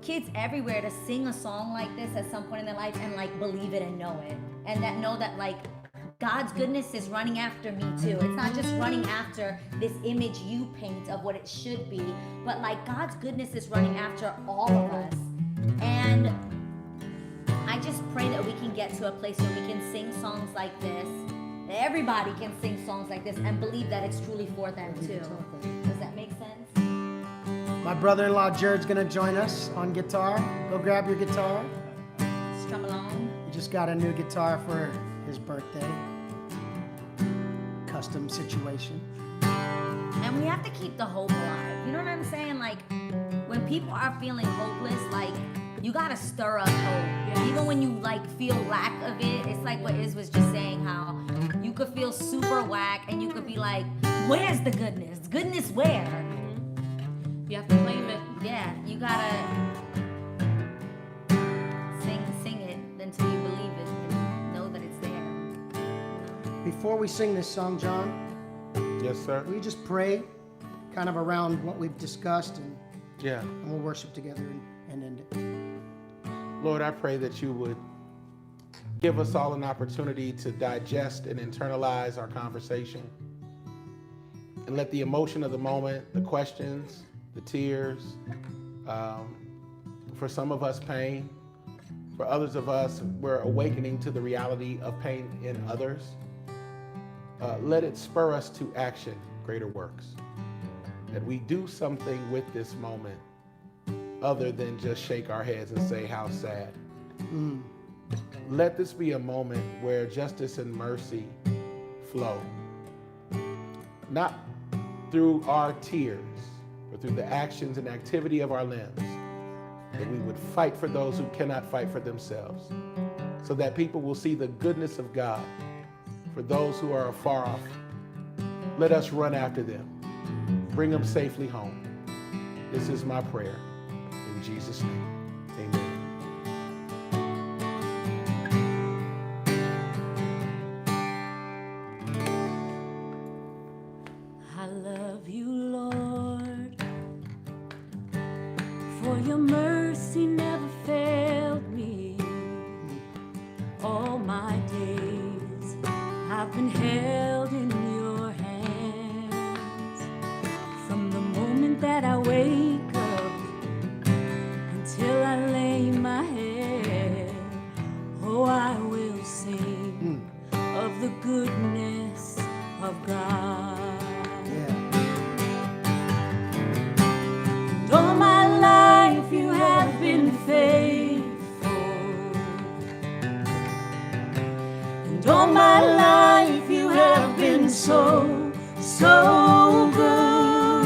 kids everywhere to sing a song like this at some point in their life and like believe it and know it. And that know that like God's goodness is running after me too. It's not just running after this image you paint of what it should be, but like God's goodness is running after all of us. And I just pray that we can get to a place where we can sing songs like this. Everybody can sing songs like this and believe that it's truly for them too. Does that make sense? My brother-in-law Jared's gonna join us on guitar. Go grab your guitar. Strum along. He just got a new guitar for his birthday. Custom situation. And we have to keep the hope alive. You know what I'm saying? Like, when people are feeling hopeless, like, you gotta stir up hope. Yes. Even when you, like, feel lack of it, it's like what Iz was just saying, how you could feel super whack and you could be like, where's the goodness? Goodness where? You have to claim it. Yeah, you gotta sing it until you believe it and know that it's there. Before we sing this song, John, Yes, sir. will you just pray kind of around what we've discussed and Yeah. we'll worship together and end it. Lord, I pray that you would give us all an opportunity to digest and internalize our conversation. And let the emotion of the moment, the questions, the tears, for some of us, pain. For others of us, we're awakening to the reality of pain in others. Let it spur us to action, greater works. That we do something with this moment other than just shake our heads and say, how sad. Let this be a moment where justice and mercy flow. Not through our tears, but through the actions and activity of our limbs. That we would fight for those who cannot fight for themselves. So that people will see the goodness of God for those who are afar off. Let us run after them. Bring them safely home. This is my prayer. In Jesus' name, amen. I love you, Lord, for your mercy never failed me. All my days I've been held in your hands. From the moment that I wake up until I lay my head, oh, I will sing of the goodness of God. And all my life you have been faithful. And all my life you have been so, so good.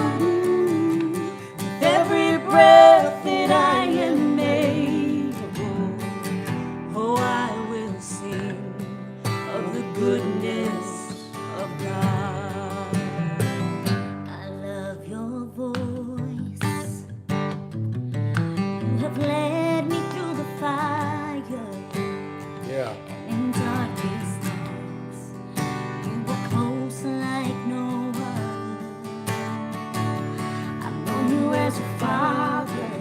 With every breath that I am able, oh, I will sing of the goodness of God. I love your voice. You have led me through the fire. Yeah. In darkest times, you were close like no other. I've known you as a father.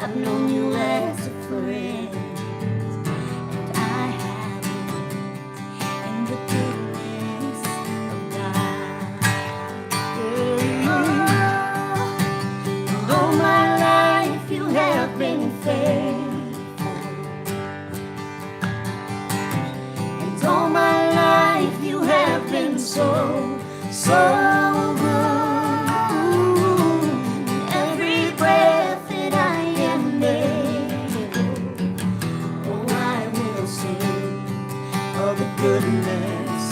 I've known you as a friend. And I have lived in the goodness of God. And all my life you have been faithful. And all my life you have been so, so good. Every breath that I am able, oh, I will sing of the goodness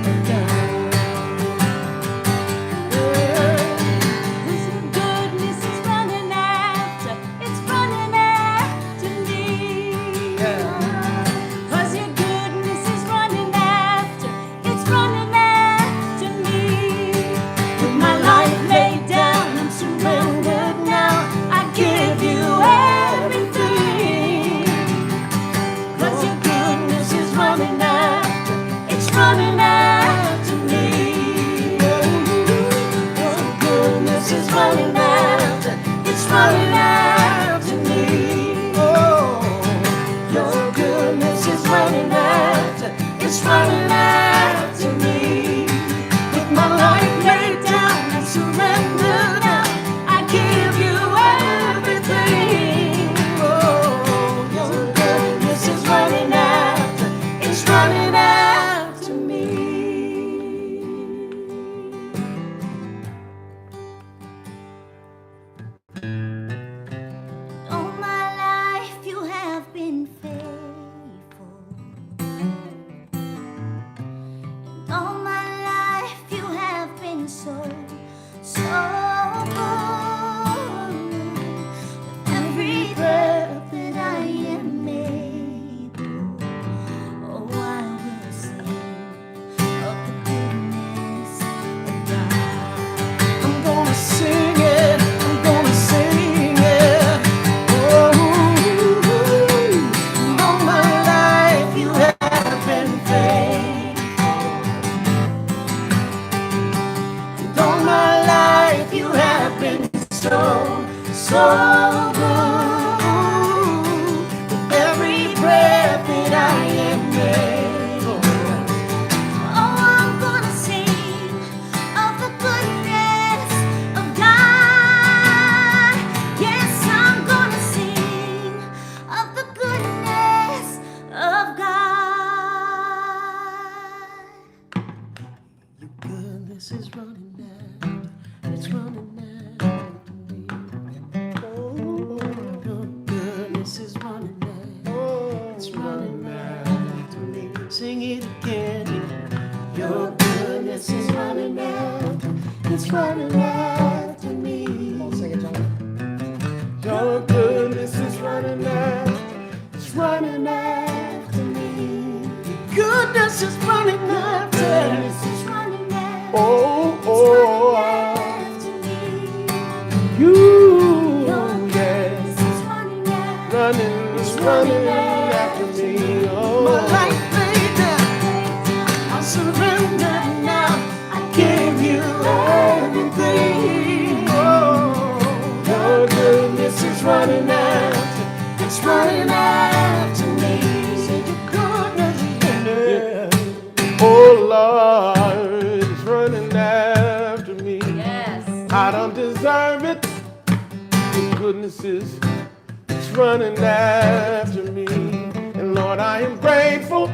of God. 'Cause your goodness is running after, it's running after me. 'Cause your goodness is running after, it's running after me. goodness is running after, it's running after me. Oh, your goodness is running after, it's running after me. With my life laid down and surrendered now, I give you everything. Oh, your goodness is running after, it's running after me. All my life you have been faithful. And all my life you have been so good. Every breath that I am able, oh, I will sing of the goodness of God. I'm gonna sing it, I'm gonna sing it. Oh, all my life you have been faithful. And all my life you have been so good. With every breath that I am able, oh, I'm gonna sing of the goodness of God. Yes, I'm gonna sing of the goodness of God. Your goodness is running after, it's running after me. Oh, your goodness is running after, it's running after me. Sing it again. Your goodness is running after, it's running after me. Come on, sing it, John. Your goodness is running after, it's running after me. Goodness is running after, goodness is running after, Oh, it's oh, running after me. you, Your yes, goodness is running after, running after me. my Oh, life laid down, I surrender now, I give you everything. Oh, your goodness is running after, it's running after me. Say your goodness, oh Lord, it's running after me. Yes. I don't deserve it. His goodness is, it's running after me. And Lord, I am grateful.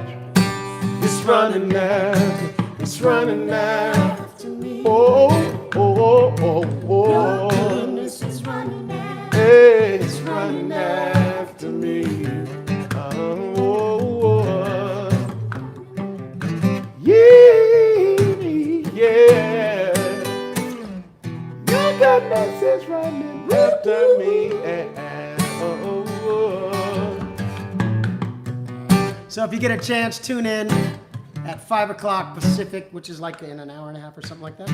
It's running after, it's running after me. Oh, oh, oh, oh, oh. goodness is running after, Hey, it's running after me. Oh, oh. Yeah. Your goodness is running after me. So if you get a chance, tune in at 5 o'clock Pacific, which is like in an hour and a half or something like that.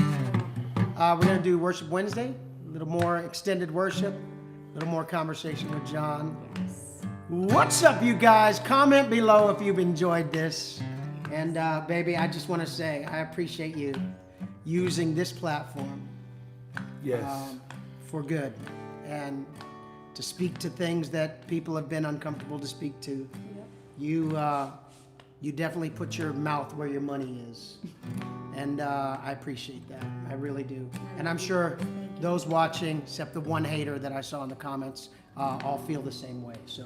We're going to do Worship Wednesday, a little more extended worship, a little more conversation with John. What's up, you guys? Comment below if you've enjoyed this. And baby, I just want to say I appreciate you using this platform Yes. for good and to speak to things that people have been uncomfortable to speak to. You definitely put your mouth where your money is, and I appreciate that. I really do. And I'm sure those watching, except the one hater that I saw in the comments, all feel the same way. So,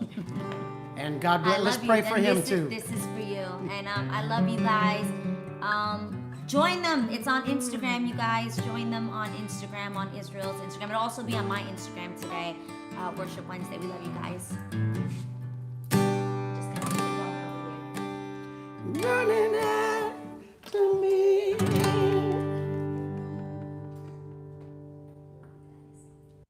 and God bless. Let's pray for him too. This is for you, and I love you guys. Join them. It's on Instagram, you guys. Join them on Instagram, on Israel's Instagram. It'll also be on my Instagram today. Worship Wednesday. We love you guys.